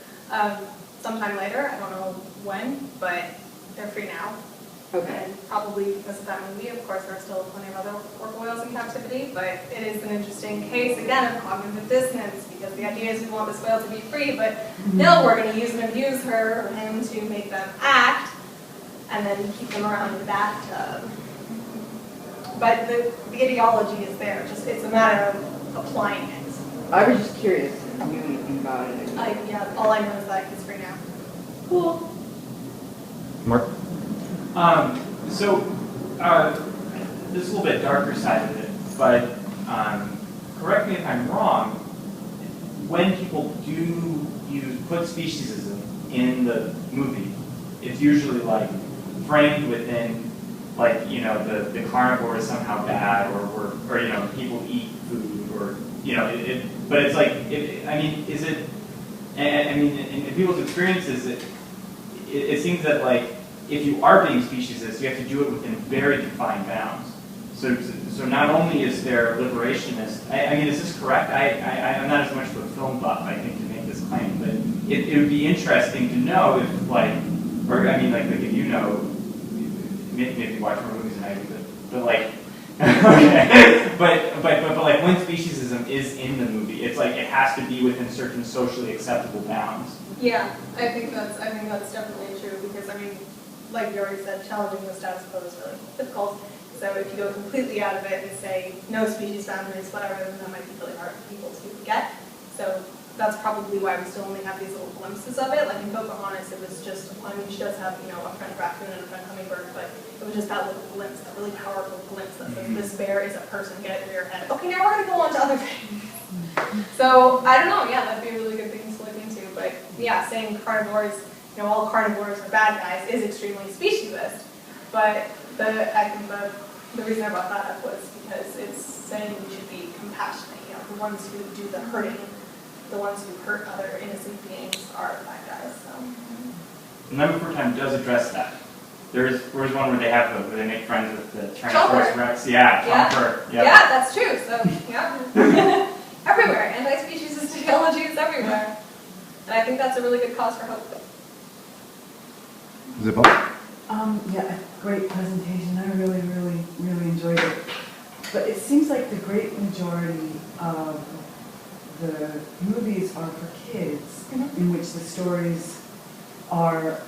Sometime later, I don't know when, but they're free now. Okay. And probably because of that movie, of course, there are still plenty of other orca whales in captivity, but it is an interesting case, again, of cognitive dissonance, because the idea is we want this whale to be free, but no, we're going to use and abuse her or him to make them act, and then keep them around in the bathtub. But the ideology is there, just it's a matter of applying it. I was just curious if you knew anything about it. Yeah, all I know is that he's free now. Cool. Mark? This is a little bit darker side of it, but correct me if I'm wrong, when people do put speciesism in the movie, it's usually like framed within, like, you know, the carnivore is somehow bad, or you know, people eat food, or, you know, but it's like, I mean, is it, I mean, in people's experiences, it seems that, like, if you are being speciesist, you have to do it within very defined bounds. So not only is there liberationist, I mean, is this correct? I'm not as much of a film buff, I think, to make this claim, but it would be interesting to know if, like, or I mean, like if you know, maybe watch more movies than I do, but like, okay, but like when speciesism is in the movie, it's like it has to be within certain socially acceptable bounds. Yeah, I think that's definitely true, because I mean, like you already said, challenging the status quo is really difficult. So if you go completely out of it and say no species boundaries, whatever, then that might be really hard for people to get. So that's probably why we still only have these little glimpses of it. Like in Pocahontas, it was just, I mean, she does have, you know, a friend raccoon and a friend hummingbird, but it was just that little glimpse, that really powerful glimpse that says this bear is a person, get it through your head. Okay, now we're gonna go on to other things. So I don't know, yeah, that'd be a really good thing to look into. But yeah, saying carnivores, you know, all carnivores are bad guys is extremely speciesist. But I think the reason I brought that up was because it's saying we should be compassionate. You know, the ones who do the hurting, the ones who hurt other innocent beings are bad guys. So. Number 4 Time does address that. There's one where they make friends with the Tyrannosaurus Rex. Yeah, Chomper. Yeah, that's true. So yeah, everywhere. Anti-speciesist ideology is everywhere, and I think that's a really good cause for hope. Is it both? Yeah, great presentation. I really enjoyed it. But it seems like the great majority of the movies are for kids, in which the stories are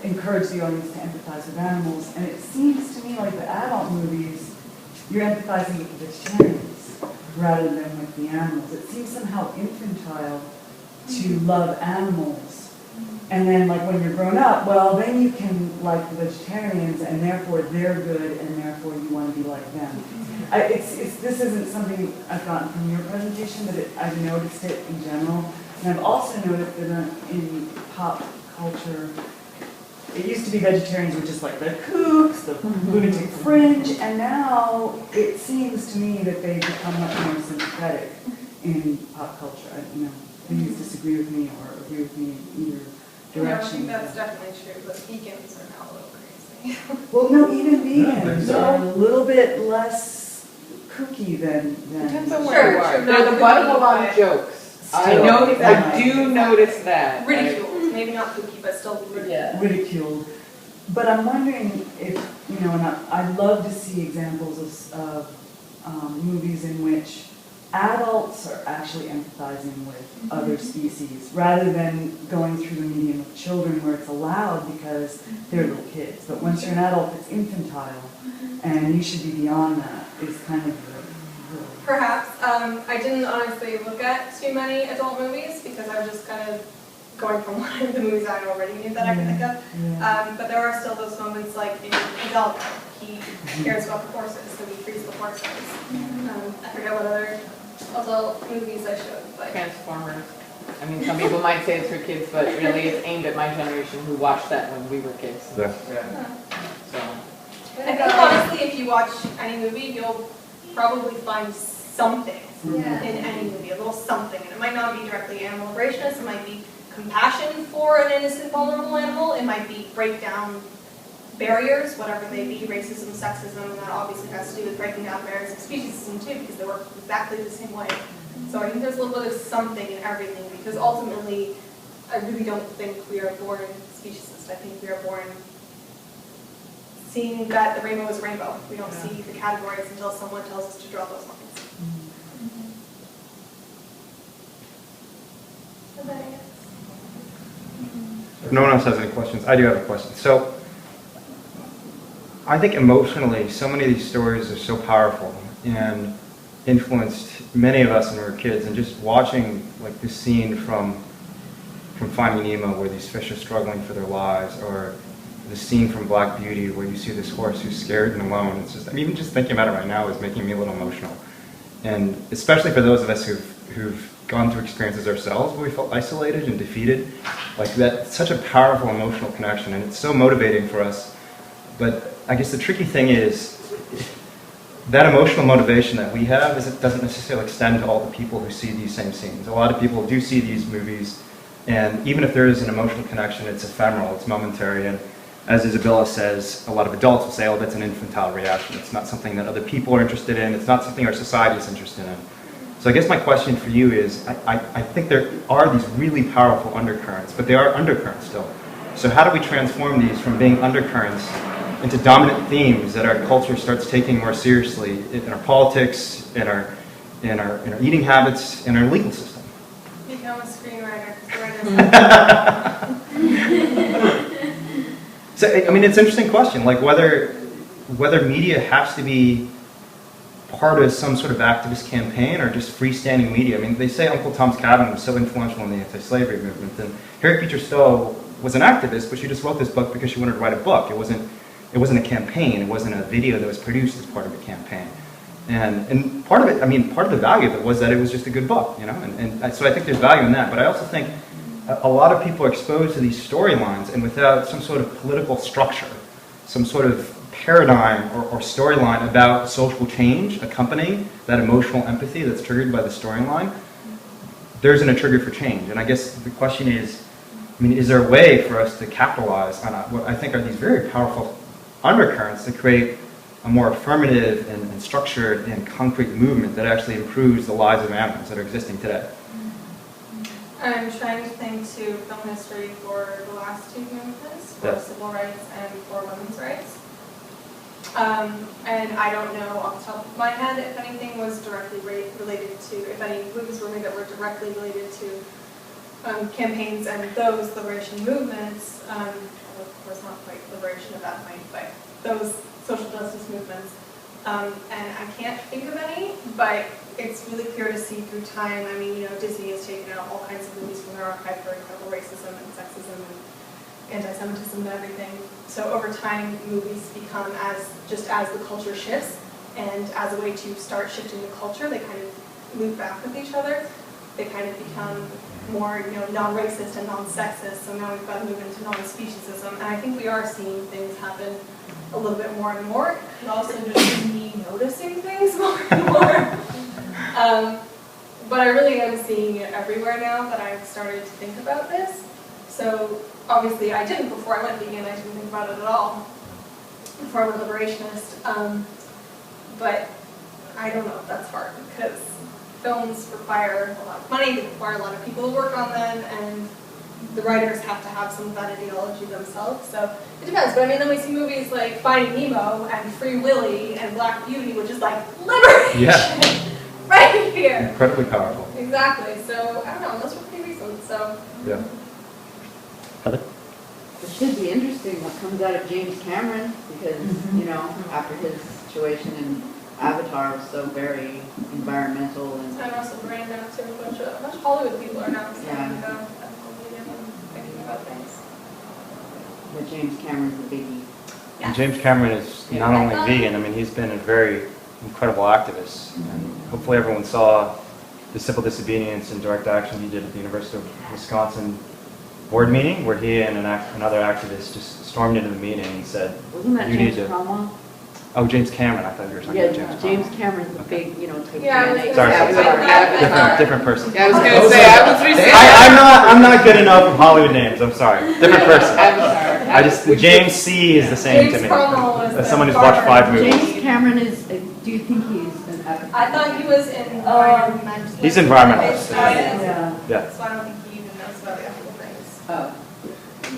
encourage the audience to empathize with animals. And it seems to me like the adult movies, you're empathizing with the vegetarians rather than with the animals. It seems somehow infantile to love animals. And then, like, when you're grown up, well, then you can like the vegetarians, and therefore they're good, and therefore you want to be like them. This isn't something I've gotten from your presentation, but I've noticed it in general. And I've also noticed that in pop culture, it used to be vegetarians were just like the kooks, the lunatic fringe, and now it seems to me that they become much more sympathetic in pop culture. Please disagree with me or agree with me in either I direction. think that's definitely true, but vegans are now a little crazy. Well, no, even vegans are a little bit less kooky than. Depends on where you are. They're the butt of a lot of jokes. I do notice that. Ridiculed, maybe not kooky, but still ridiculed. Yeah. Ridiculed. But I'm wondering if, and I'd love to see examples of movies in which adults are actually empathizing with other species rather than going through the medium of children where it's allowed because they're little kids. But once you're an adult, it's infantile, and you should be beyond that, is kind of the. Perhaps. I didn't honestly look at too many adult movies because I was just kind of going from one of the movies I already knew that I could think of. But there are still those moments like in Hidalgo. He cares about the horses, so he frees the horses. I forget what other adult movies I showed. But Transformers. I mean, some people might say it's for kids, but really it's aimed at my generation who watched that when we were kids. So. I think honestly, if you watch any movie, you'll probably find something in any movie, a little something. And it might not be directly animal liberationist, it might be compassion for an innocent, vulnerable animal, it might be break down barriers, whatever they be, racism, sexism, and that obviously has to do with breaking down barriers of speciesism too, because they work exactly the same way. So I think there's a little bit of something in everything, because ultimately, I really don't think we are born speciesist. I think we are born seeing that the rainbow is a rainbow. We don't see the categories until someone tells us to draw those lines. If no one else has any questions, I do have a question. So, I think emotionally, so many of these stories are so powerful and influenced many of us when we were kids. And just watching like this scene from Finding Nemo, where these fish are struggling for their lives, or the scene from Black Beauty, where you see this horse who's scared and alone. It's just, I mean, even just thinking about it right now is making me a little emotional. And especially for those of us who've gone through experiences ourselves where we felt isolated and defeated, like that's such a powerful emotional connection, and it's so motivating for us. But I guess the tricky thing is that emotional motivation that we have is it doesn't necessarily extend to all the people who see these same scenes. A lot of people do see these movies, and even if there is an emotional connection, it's ephemeral, it's momentary, and as Isabella says, a lot of adults will say, oh, that's an infantile reaction. It's not something that other people are interested in. It's not something our society is interested in. So I guess my question for you is, I think there are these really powerful undercurrents, but they are undercurrents still. So how do we transform these from being undercurrents into dominant themes that our culture starts taking more seriously in our politics, in our eating habits, in our legal system? Become a screenwriter. So, I mean, it's an interesting question, like whether media has to be part of some sort of activist campaign or just freestanding media. I mean, they say Uncle Tom's Cabin was so influential in the anti-slavery movement, and Harriet Beecher Stowe was an activist, but she just wrote this book because she wanted to write a book. It wasn't a campaign. It wasn't a video that was produced as part of a campaign. And part of it, I mean, part of the value of it was that it was just a good book, you know. And so I think there's value in that. But I also think a lot of people are exposed to these storylines, and without some sort of political structure, some sort of paradigm or storyline about social change accompanying that emotional empathy that's triggered by the storyline, there isn't a trigger for change. And I guess the question is, I mean, is there a way for us to capitalize on what I think are these very powerful undercurrents to create a more affirmative and structured and concrete movement that actually improves the lives of animals that are existing today? I'm trying to think to film history for the last two movements, for civil rights and for women's rights. And I don't know off the top of my head if anything was directly related to, if any movies were made that were directly related to campaigns and those liberation movements, of course not quite liberation of that point, but those social justice movements. And I can't think of any, but it's really clear to see through time. I mean, you know, Disney has taken out all kinds of movies from their archive for incredible racism and sexism and anti-Semitism and everything. So over time, movies become just as the culture shifts, and as a way to start shifting the culture, they kind of move back with each other. They kind of become more, non-racist and non-sexist. So now we've got to move into non-speciesism, and I think we are seeing things happen a little bit more and more. And also just me noticing things more and more. But I really am seeing it everywhere now that I've started to think about this. So obviously I didn't before I went vegan. I didn't think about it at all before I went liberationist. But I don't know if that's hard because films require a lot of money, they require a lot of people to work on them, and the writers have to have some of that ideology themselves. So it depends. But I mean, then we see movies like Finding Nemo and Free Willy and Black Beauty, which is like liberation. Yeah. Right here. Incredibly powerful. Exactly. So I don't know. Those were pretty recent. So. Yeah. Heather? It should be interesting what comes out of James Cameron because, after his situation in Avatar was so very environmental and. And Russell Brand now too. A bunch of Hollywood people are now starting Yeah. to go and thinking about things. But James Cameron's a biggie. And James Cameron is not only vegan, I mean, he's been a very incredible activist. And hopefully everyone saw the civil disobedience and direct action he did at the University of Wisconsin board meeting, where he and another activist just stormed into the meeting and said, Wasn't that "You James need to." Cromwell? Oh, James Cameron. I thought you were talking about James Cromwell. Cameron's a big, type Yeah, of Sorry, different person. Yeah, I was going to say, I was researching. I'm not good enough with Hollywood names. I'm sorry. Different person. Avatar. I just James C is the same to me. As someone who's watched 5 movies. James Cameron is. Do you think he's an ethical? I thought he was in environmentalist. He's environmentalist. Yeah. So I don't think he even knows about the ethical things. Oh.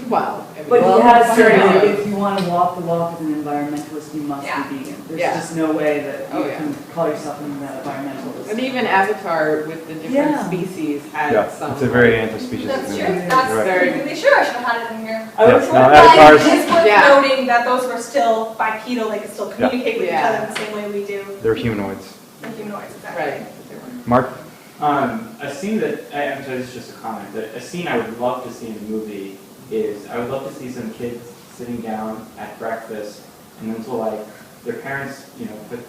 Wow. But he has certainly. certainly, if you want to walk the walk as an environmentalist, you must be vegan. There's just no way that you can call yourself an environmentalist. And even Avatar with the different species had some. It's a very anti-speciesist That's movie. true. That's very. really sure. I should have had it in here. Yes, no, But Avatar's, it's worth noting that those were still bipedal. They could still communicate with each Yeah. other in the same way we do. they're humanoids. The humanoids, exactly. Right. Mark? A scene that, I'm sorry, this is just a comment, but a scene I would love to see in the movie is, I would love to see some kids sitting down at breakfast and then their parents, put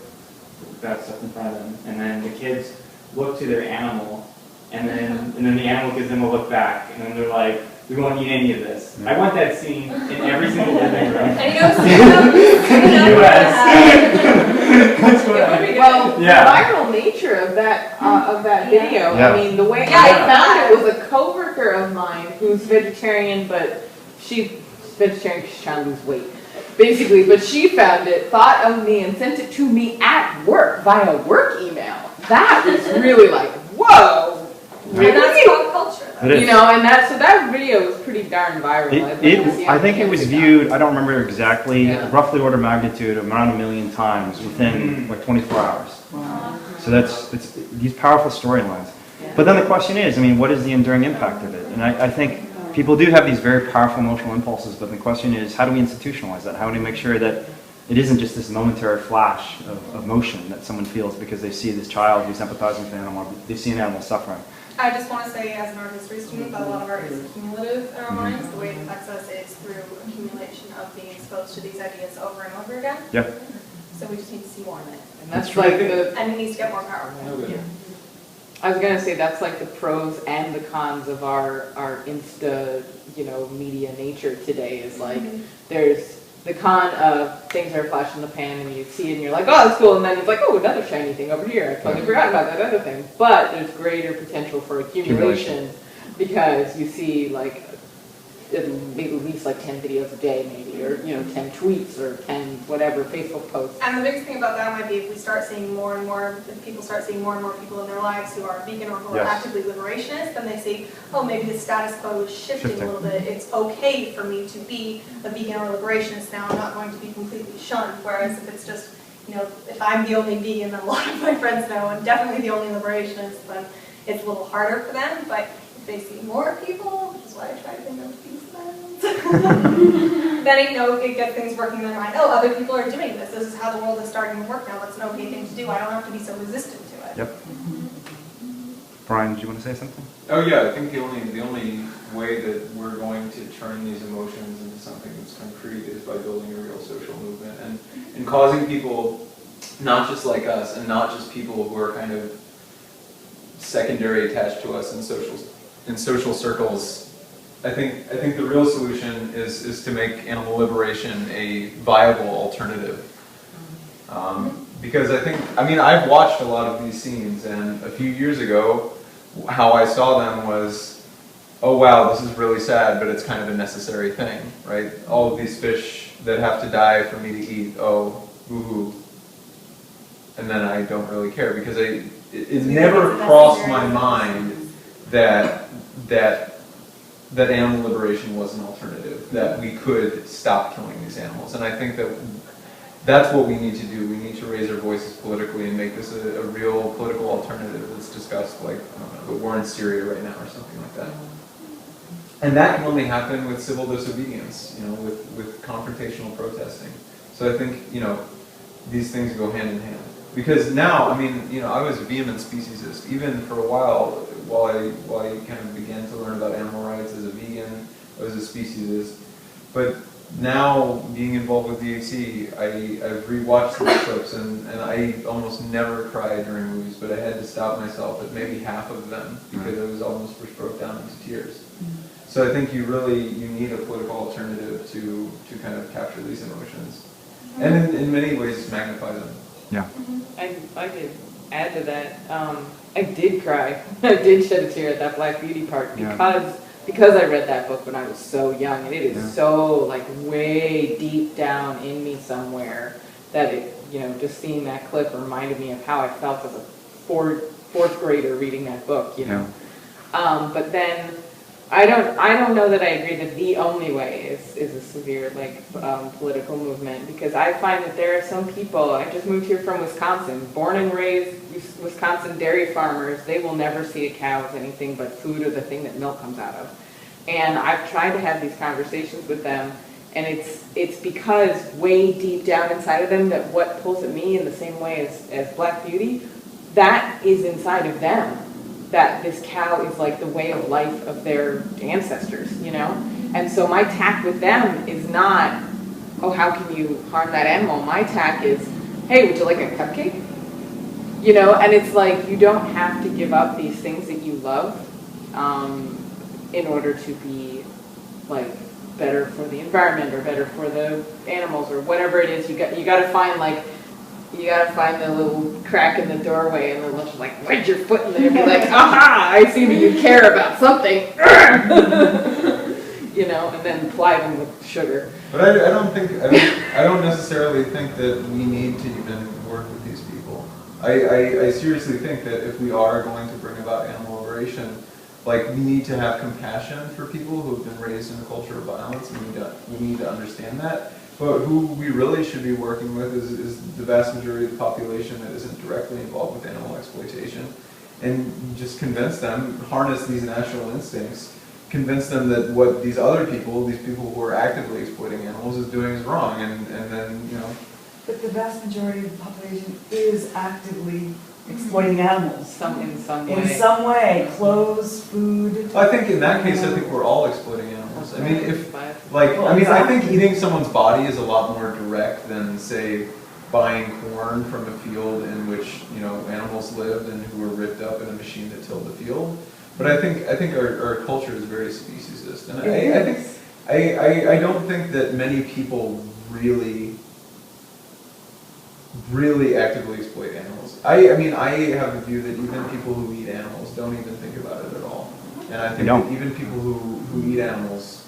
that stuff in front of them, and then the kids look to their animal, and then the animal gives them a look back, and then they're like, we won't eat any of this. I want that scene in every single living room. And in the U.S. That's what I mean. Well, the viral nature of that video. Yeah. I mean, the way I found it was a coworker of mine who's vegetarian, but she's vegetarian because she's trying to lose weight, basically. But she found it, thought of me, and sent it to me at work via work email. That was really like, whoa. Really? And that's pop culture. It is. And that video was pretty darn viral. I think it was viewed, I don't remember exactly, roughly order of magnitude, around 1 million times within like 24 hours. Wow. So it's these powerful storylines. But then the question is, what is the enduring impact of it? And I think people do have these very powerful emotional impulses, but the question is, how do we institutionalize that? How do we make sure that it isn't just this momentary flash of motion that someone feels because they see this child who's empathizing with an animal, they see an animal suffering? I just want to say, as an art history student, that a lot of art is cumulative in our minds. The way it affects us is through accumulation of being exposed to these ideas over and over again. Yeah. So we just need to see more of it. And that's like and it needs to get more powerful. Yeah. I was gonna say that's like the pros and the cons of our Insta, media nature today. Is like there's the con of things are a flash in the pan and you see it and you're like, oh, that's cool, and then it's like, oh, another shiny thing over here. I totally forgot about that other thing. But there's greater potential for accumulation because you see like maybe at least like 10 videos a day, maybe, or 10 tweets or 10 whatever Facebook posts. And the biggest thing about that might be if we start seeing more and more, if people start seeing more and more people in their lives who are vegan or who are actively liberationist, then they see, oh, maybe the status quo is shifting a little bit. It's okay for me to be a vegan or a liberationist now. I'm not going to be completely shunned. Whereas if it's just, if I'm the only vegan that a lot of my friends know, and definitely the only liberationist, then it's a little harder for them. But if they see more people, which is why I try to think of peace lands, then it gets things working in their mind. Oh, other people are doing this. This is how the world is starting to work now. That's an okay thing to do. I don't have to be so resistant to it. Yep. Brian, did you want to say something? Oh yeah, I think the only way that we're going to turn these emotions into something that's concrete is by building a real social movement and causing people, not just like us, and not just people who are kind of secondary attached to us in social in social circles, I think the real solution is to make animal liberation a viable alternative. Because I've watched a lot of these scenes, and a few years ago, how I saw them was, oh wow, this is really sad, but it's kind of a necessary thing, right? All of these fish that have to die for me to eat, oh, woohoo. And then I don't really care, because it never crossed my mind that animal liberation was an alternative, that we could stop killing these animals. And I think that's what we need to do. We need to raise our voices politically and make this a real political alternative that's discussed, like, I don't know, the war in Syria right now or something like that. And that can only happen with civil disobedience, with confrontational protesting. So I think, these things go hand in hand. Because now, I was a vehement speciesist, even for a while I kind of began to learn about animal rights as a vegan, I was a speciesist. But now, being involved with DXE, I've rewatched these clips, and I almost never cry during movies, but I had to stop myself at maybe half of them, because I was almost just broke down into tears. So I think you need a political alternative to kind of capture these emotions. And in many ways, magnify them. Yeah. I could add to that. I did cry. I did shed a tear at that Black Beauty part because I read that book when I was so young, and it is so like way deep down in me somewhere that it, just seeing that clip reminded me of how I felt as a fourth grader reading that book. But then I don't know that I agree that the only way is a severe political movement, because I find that there are some people. I just moved here from Wisconsin, born and raised Wisconsin dairy farmers. They will never see a cow as anything but food or the thing that milk comes out of. And I've tried to have these conversations with them, and it's because way deep down inside of them that what pulls at me in the same way as Black Beauty, that is inside of them. That this cow is like the way of life of their ancestors, And so my tack with them is not, oh, how can you harm that animal? My tack is, hey, would you like a cupcake? And it's like, you don't have to give up these things that you love in order to be like better for the environment or better for the animals or whatever it is. You got to find the little crack in the doorway, and they'll just like wedge your foot in there and be like, aha, I see that you care about something. And then ply them with sugar. But I don't necessarily think that we need to even work with these people. I seriously think that if we are going to bring about animal liberation, we need to have compassion for people who have been raised in a culture of violence, and we need to understand that. But who we really should be working with is the vast majority of the population that isn't directly involved with animal exploitation, and just convince them, harness these natural instincts, convince them that what these people who are actively exploiting animals, is doing is wrong, and then, But the vast majority of the population is actively exploiting animals. In some way. In some way. Clothes, food. I think in that case, I think we're all exploiting animals. I think eating someone's body is a lot more direct than, say, buying corn from a field in which, animals lived and who were ripped up in a machine that tilled the field. But I think our culture is very speciesist. And I don't think that many people really actively exploit animals. I have the view that even people who eat animals don't even think about it at all. And I think that even people who eat animals,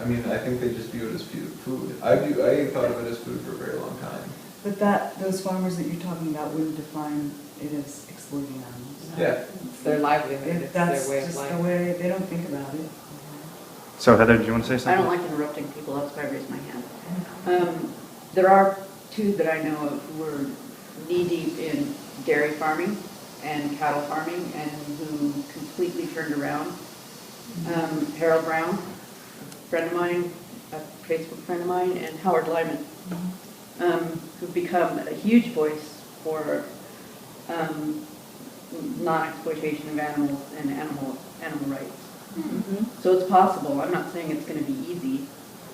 I think they just view it as food. I thought of it as food for a very long time. But those farmers that you're talking about wouldn't define it as exploiting animals. Yeah. It's their livelihood, it's that's their way of just life. the way, they don't think about it. So Heather, do you want to say something? I don't like interrupting people, that's why I raised my hand. There are two that I know of who are knee-deep in dairy farming and cattle farming and who completely turned around. Harold Brown, a friend of mine, a Facebook friend of mine, and Howard Lyman, who've become a huge voice for non-exploitation of animals and animal rights. Mm-hmm. So it's possible. I'm not saying it's going to be easy,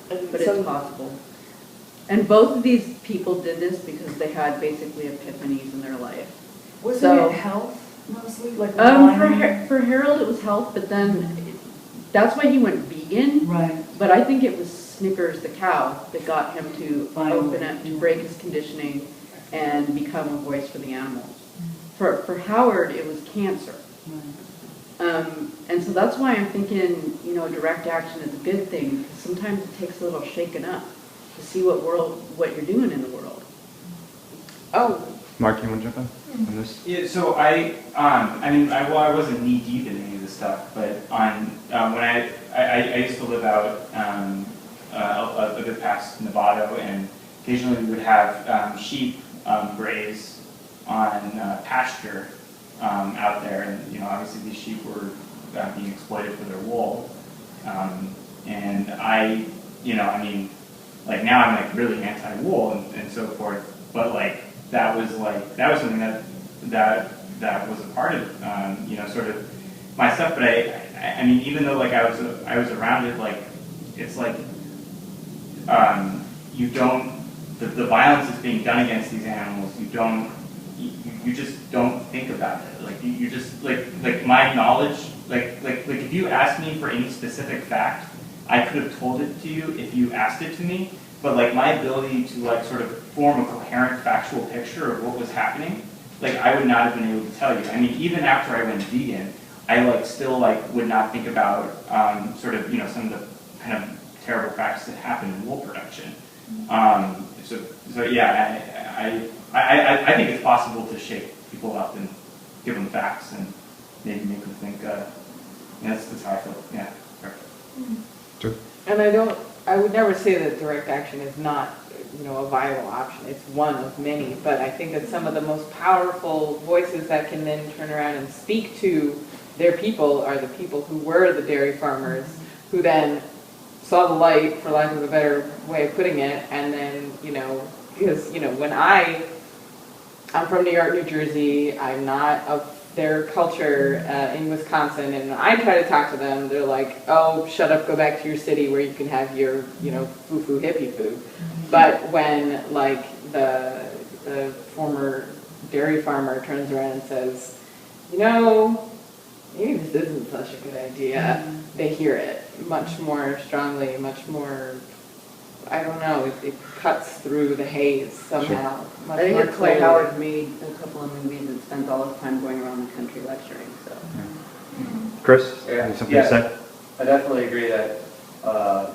but it's possible. And both of these people did this because they had basically epiphanies in their life. Wasn't it health? mostly? Like For Harold, it was health, but then that's why he went vegan. Right. But I think it was Snickers the cow that got him to open up, to break his conditioning and become a voice for the animals. For Howard, it was cancer. And so that's why I'm thinking, direct action is a good thing, because sometimes it takes a little shaking up to see what you're doing in the world. Oh. Mark, you want to jump in on this? Yeah, so I wasn't knee deep in any of this stuff, but when I used to live out a bit past Novato, and occasionally we would have sheep graze on pasture out there, and obviously these sheep were being exploited for their wool, and now I'm like really anti-wool and so forth, but that was something that was a part of sort of my stuff. But I mean, even though I was around it, it's you don't, the violence that's being done against these animals, you just don't think about it. You just my knowledge, if you asked me for any specific fact, I could have told it to you if you asked it to me. But my ability to sort of form a coherent factual picture of what was happening, I would not have been able to tell you. I mean, even after I went vegan, I still would not think about sort of some of the kind of terrible practices that happen in wool production. So yeah, I think it's possible to shake people up and give them facts and maybe make them think. That's how I feel. Yeah. Sure. And I would never say that direct action is not, a viable option. It's one of many, but I think that some of the most powerful voices that can then turn around and speak to their people are the people who were the dairy farmers, who then saw the light, for lack of a better way of putting it, and then, because, when I'm from New York, New Jersey, I'm not of their culture in Wisconsin, and when I try to talk to them, they're like, oh, shut up, go back to your city where you can have your, foo-foo hippie food. But when, the former dairy farmer turns around and says, maybe this isn't such a good idea, they hear it much more strongly, much more, I don't know, it cuts through the haze somehow. I think it's why Howard made a couple of movies and spent all his time going around the country lecturing. So, Chris, yeah. something to say? I definitely agree that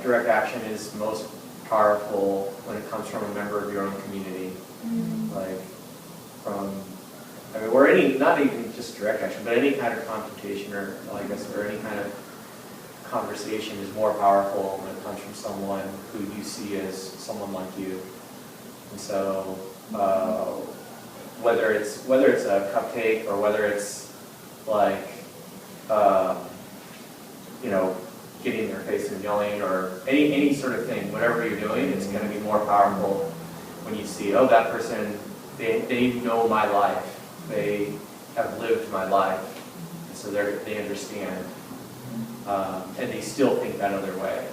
direct action is most powerful when it comes from a member of your own community, or any, not even just direct action, but any kind of confrontation or any kind of conversation is more powerful when it comes from someone who you see as someone like you. And so whether it's a cupcake or whether it's getting in their face and yelling or any sort of thing, whatever you're doing, it's going to be more powerful when you see, oh, that person, they know my life, they have lived my life, and so they understand. And they still think that other way,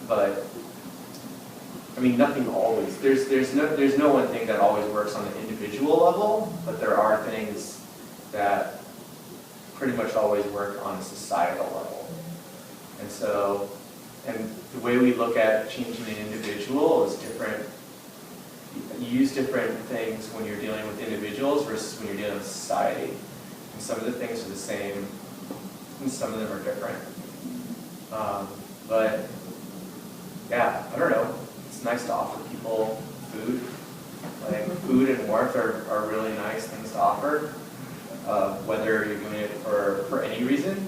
But I mean, nothing always. There's no one thing that always works on an individual level, but there are things that pretty much always work on a societal level. And so, and the way we look at changing an individual is different. You use different things when you're dealing with individuals versus when you're dealing with society. And some of the things are the same, and some of them are different. But yeah, I don't know. It's nice to offer people food. Food and warmth are really nice things to offer. Whether you're doing it for any reason,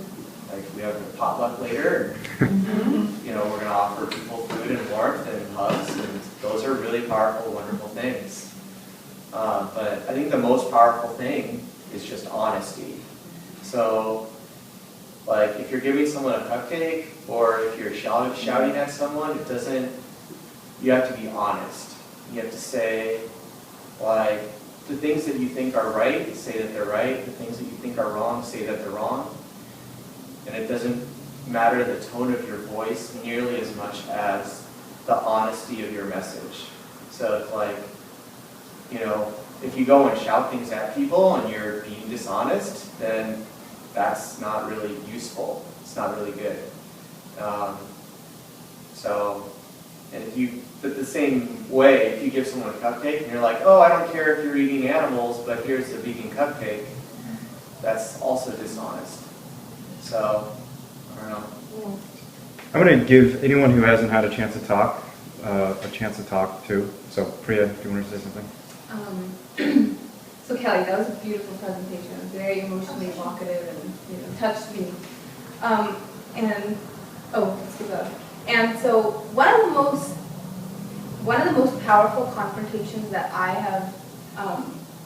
we have a potluck later, and, we're going to offer people food and warmth and hugs, and those are really powerful, wonderful things. But I think the most powerful thing is just honesty. So, if you're giving someone a cupcake, or if you're shouting at someone, you have to be honest. You have to say, the things that you think are right, say that they're right. The things that you think are wrong, say that they're wrong. And it doesn't matter the tone of your voice nearly as much as the honesty of your message. So it's if you go and shout things at people and you're being dishonest, then that's not really useful. It's not really good. And if you, but the same way, if you give someone a cupcake and you're like, oh, I don't care if you're eating animals, but here's the vegan cupcake, that's also dishonest. So, I don't know. I'm going to give anyone who hasn't had a chance to talk a chance to talk too. So, Priya, do you want to say something? So Kelly, that was a beautiful presentation. It was very emotionally evocative and touched me. And so one of the most powerful confrontations that I have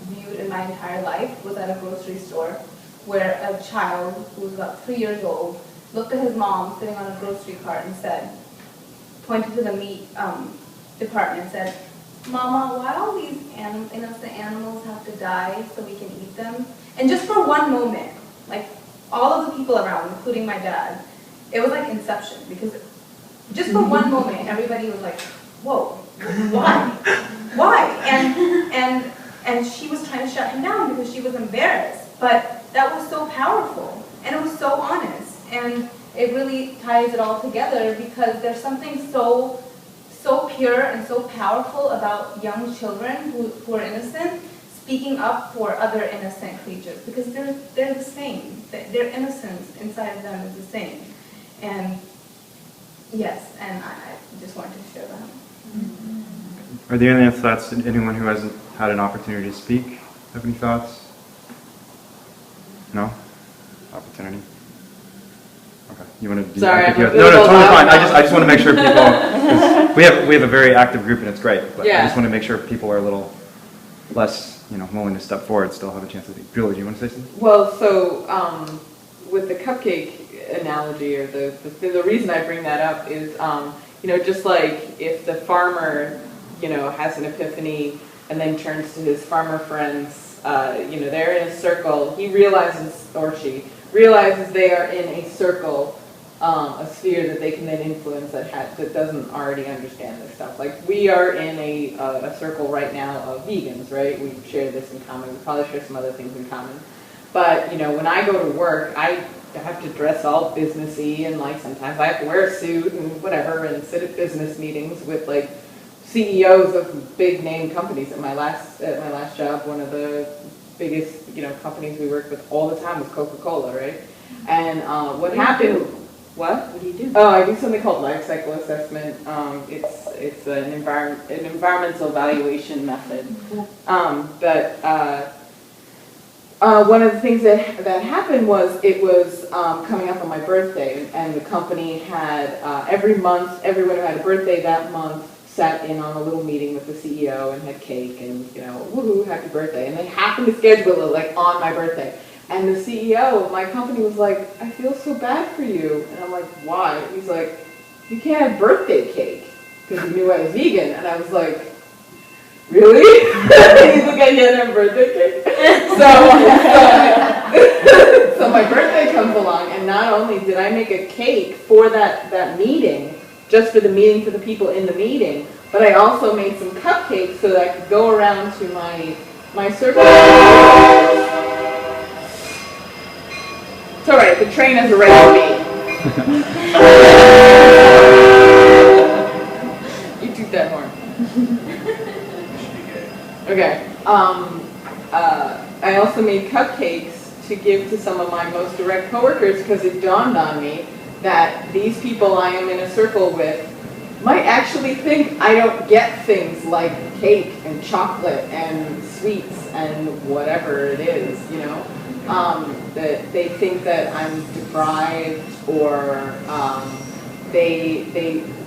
viewed in my entire life was at a grocery store, where a child who was about 3 years old looked at his mom sitting on a grocery cart and said, pointed to the meat department and said, "Mama, why all these innocent animals have to die so we can eat them?" And just for one moment, like all of the people around, including my dad, it was like Inception, because just for one moment, everybody was like, "Whoa, why? Why?" And she was trying to shut him down because she was embarrassed. But that was so powerful, and it was so honest, and it really ties it all together, because there's something so pure and so powerful about young children who are innocent speaking up for other innocent creatures, because they're the same. Their innocence inside of them is the same. And yes, and I just wanted to share that. Are there any thoughts? Anyone who hasn't had an opportunity to speak have any thoughts? No? Opportunity? Okay. You want to do Sorry, that? No, totally fine. I just want to make sure people, we have a very active group and it's great, but I just want to make sure people are a little less, willing to step forward, still have a chance to speak. Julie, do you want to say something? Well, so with the cupcake analogy, or the reason I bring that up is, just like if the farmer, has an epiphany and then turns to his farmer friends, they're in a circle, he realizes, or she realizes they are in a circle, a sphere that they can then influence that doesn't already understand this stuff. Like, we are in a circle right now of vegans, right? We share this in common. We probably share some other things in common. But, when I go to work, I have to dress all businessy, and sometimes I have to wear a suit and whatever, and sit at business meetings with CEOs of big name companies. At my last job, one of the biggest companies we worked with all the time was Coca-Cola, right? And what happened? What do you do? Oh, I do something called life cycle assessment. It's an environmental evaluation method. One of the things that happened was, it was coming up on my birthday, and the company had everyone who had a birthday that month sat in on a little meeting with the CEO and had cake and, woohoo, happy birthday. And they happened to schedule it on my birthday. And the CEO of my company was like, "I feel so bad for you." And I'm like, "Why?" He's like, "You can't have birthday cake," because he knew I was vegan. And I was like, "Really?" He's like, "I can't have birthday cake." So my birthday comes along, and not only did I make a cake for that meeting, just for the meeting, for the people in the meeting, but I also made some cupcakes so that I could go around to my circle. It's all right, the train has already made. You toot that horn. Okay. I also made cupcakes to give to some of my most direct coworkers, because it dawned on me that these people I am in a circle with might actually think I don't get things like cake and chocolate and sweets and whatever it is, that they think that I'm deprived, or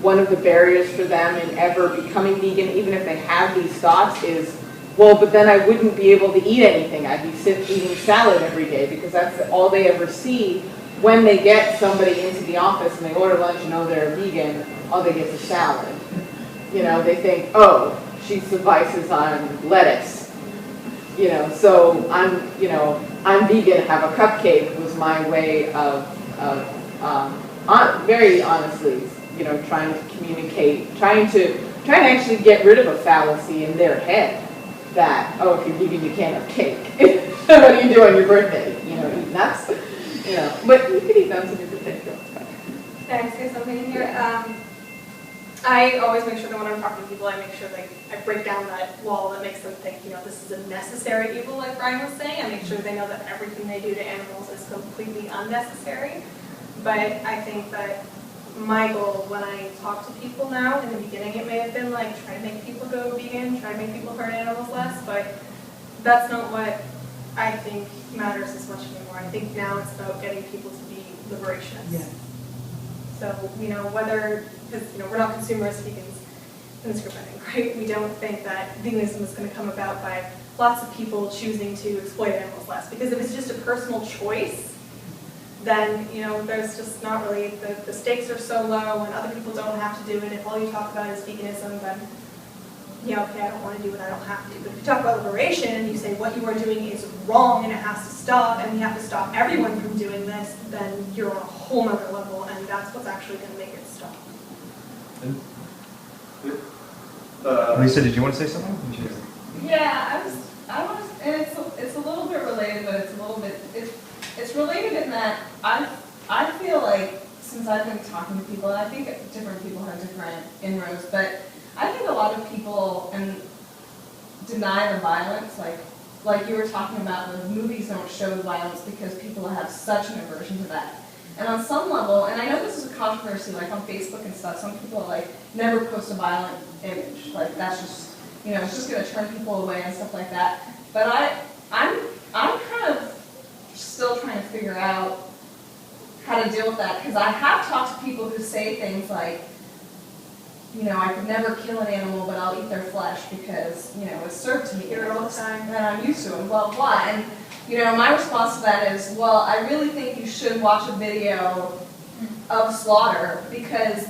one of the barriers for them in ever becoming vegan, even if they have these thoughts, is, well, but then I wouldn't be able to eat anything. I'd be eating salad every day, because that's all they ever see. When they get somebody into the office and they order lunch and know they're a vegan, all they get is salad. They think, oh, she survives on lettuce. So I'm vegan, have a cupcake was my way of very honestly, trying to communicate, trying to actually get rid of a fallacy in their head. that, oh, if you're vegan, you can't have cake. What do you do on your birthday? You know, eat nuts? You know, but you can eat nuts on your birthday. Can I say something in here? I always make sure that when I'm talking to people, I make sure like I break down that wall that makes them think, you know, this is a necessary evil, like Brian was saying. I make sure they know that everything they do to animals is completely unnecessary. But I think that my goal when I talk to people now, in the beginning it may have been like try to make people go vegan, try to make people hurt animals less, but that's not what I think matters as much anymore. I think now it's about getting people to be liberationists. Yeah. So, you know, whether, because, you know, we're not consumerist vegans in this group, I think, right? We don't think that veganism is going to come about by lots of people choosing to exploit animals less. Because if it's just a personal choice, then, you know, there's just not really, the stakes are so low and other people don't have to do it. If all you talk about is veganism, then, yeah, okay, I don't want to do it, I don't have to. But if you talk about liberation and you say what you are doing is wrong and it has to stop and we have to stop everyone from doing this, then you're on a whole nother level and that's what's actually going to make it stop. Lisa, did you want to say something? Yeah, I want to, and it's a little bit related, but it's a little bit, it's related in that I feel like since I've been talking to people, and I think different people have different inroads, but I think a lot of people deny the violence, like you were talking about, the movies don't show the violence because people have such an aversion to that. And on some level, and I know this is a controversy, like on Facebook and stuff, some people are like, never post a violent image. Like that's just, you know, it's just gonna turn people away and stuff like that. But I'm kind of still trying to figure out how to deal with that, because I have talked to people who say things like, you know, I could never kill an animal, but I'll eat their flesh because, you know, it's served to me Hear it all the time. and I'm used to it, blah, blah. And, you know, my response to that is, well, I really think you should watch a video of slaughter because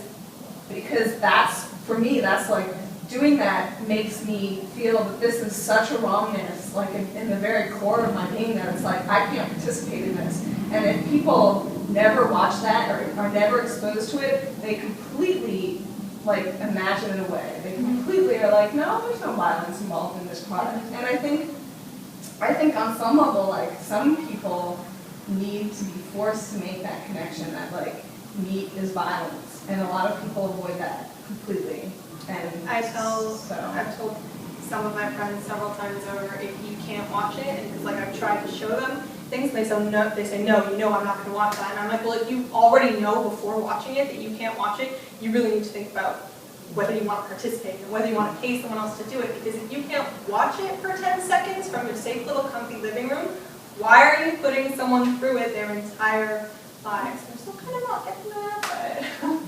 that's, for me, that's like, doing that makes me feel that this is such a wrongness, like in the very core of my being, that it's like, I can't participate in this. And if people never watch that or are never exposed to it, they completely like imagine it away. They completely are like, no, there's no violence involved in this product. And I think on some level, like some people need to be forced to make that connection that like meat is violence, and a lot of people avoid that completely. And I've told some of my friends several times over, if you can't watch it, and it's like I've tried to show them things, and they say no, you know I'm not going to watch that. And I'm like, well, if you already know before watching it that you can't watch it, you really need to think about whether you want to participate and whether you want to pay someone else to do it. Because if you can't watch it for 10 seconds from your safe little comfy living room, why are you putting someone through it their entire lives? I'm still kind of not getting that, but...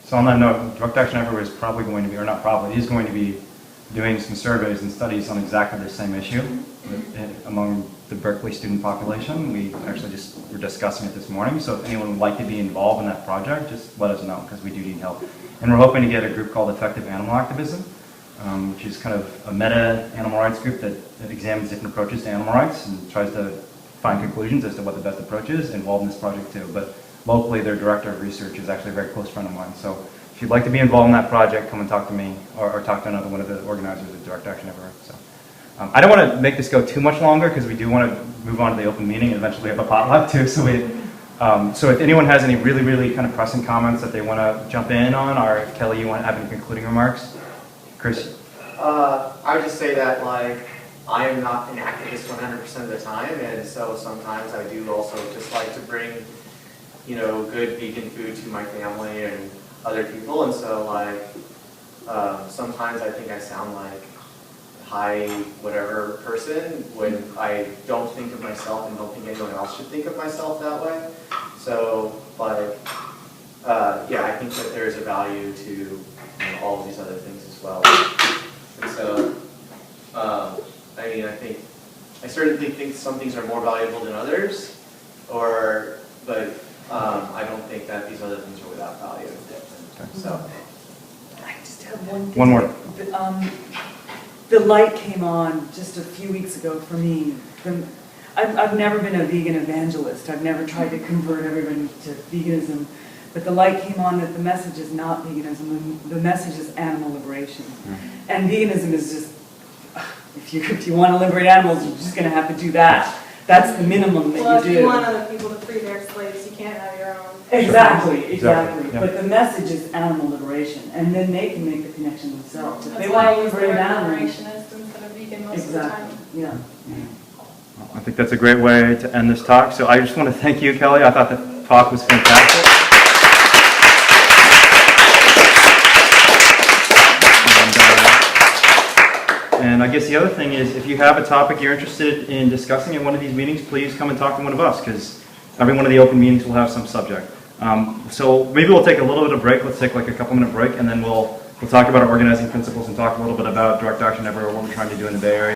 So on that note, Direct Action Everywhere is probably going to be, or not probably, is going to be doing some surveys and studies on exactly the same issue among the Berkeley student population. We actually just were discussing it this morning, so if anyone would like to be involved in that project, just let us know, because we do need help. And we're hoping to get a group called Effective Animal Activism, which is kind of a meta animal rights group that examines different approaches to animal rights and tries to find conclusions as to what the best approach is, involved in this project too. But locally, their director of research is actually a very close friend of mine. So if you'd like to be involved in that project, come and talk to me or talk to another one of the organizers of Direct Action Everywhere. So I don't want to make this go too much longer because we do want to move on to the open meeting and eventually have a potluck too. So so if anyone has any really kind of pressing comments that they want to jump in on, or if Kelly, you want to have any concluding remarks? Chris? I would just say that like I am not an activist 100% of the time, and so sometimes I do also just like to bring, you know, good vegan food to my family and other people, and so like sometimes I think I sound like high whatever person when I don't think of myself and don't think anyone else should think of myself that way. So like yeah, I think that there's a value to, you know, all of these other things as well. And so I mean, I certainly think some things are more valuable than others, but I don't think that these other things are without value. So I just have one thing. One more. The light came on just a few weeks ago for me. I've never been a vegan evangelist. I've never tried to convert everyone to veganism. But the light came on that the message is not veganism. The message is animal liberation. And veganism is just if you want to liberate animals, you're just going to have to do that. That's the minimum that Well, you do. if you want other people to free their slaves, you can't have your own. Exactly. Yeah. But the message is animal liberation, and then they can make the connection themselves. If That's they why want I to use the liberate word animals, liberationist instead of vegan most of the time. exactly. Yeah. I think that's a great way to end this talk. So I just want to thank you, Kelly. I thought the talk was fantastic. And I guess the other thing is, if you have a topic you're interested in discussing at one of these meetings, please come and talk to one of us, because every one of the open meetings will have some subject. So maybe we'll take a little bit of break. Let's take like a couple-minute break, and then we'll talk about our organizing principles and talk a little bit about direct action everywhere, what we're trying to do in the Bay Area.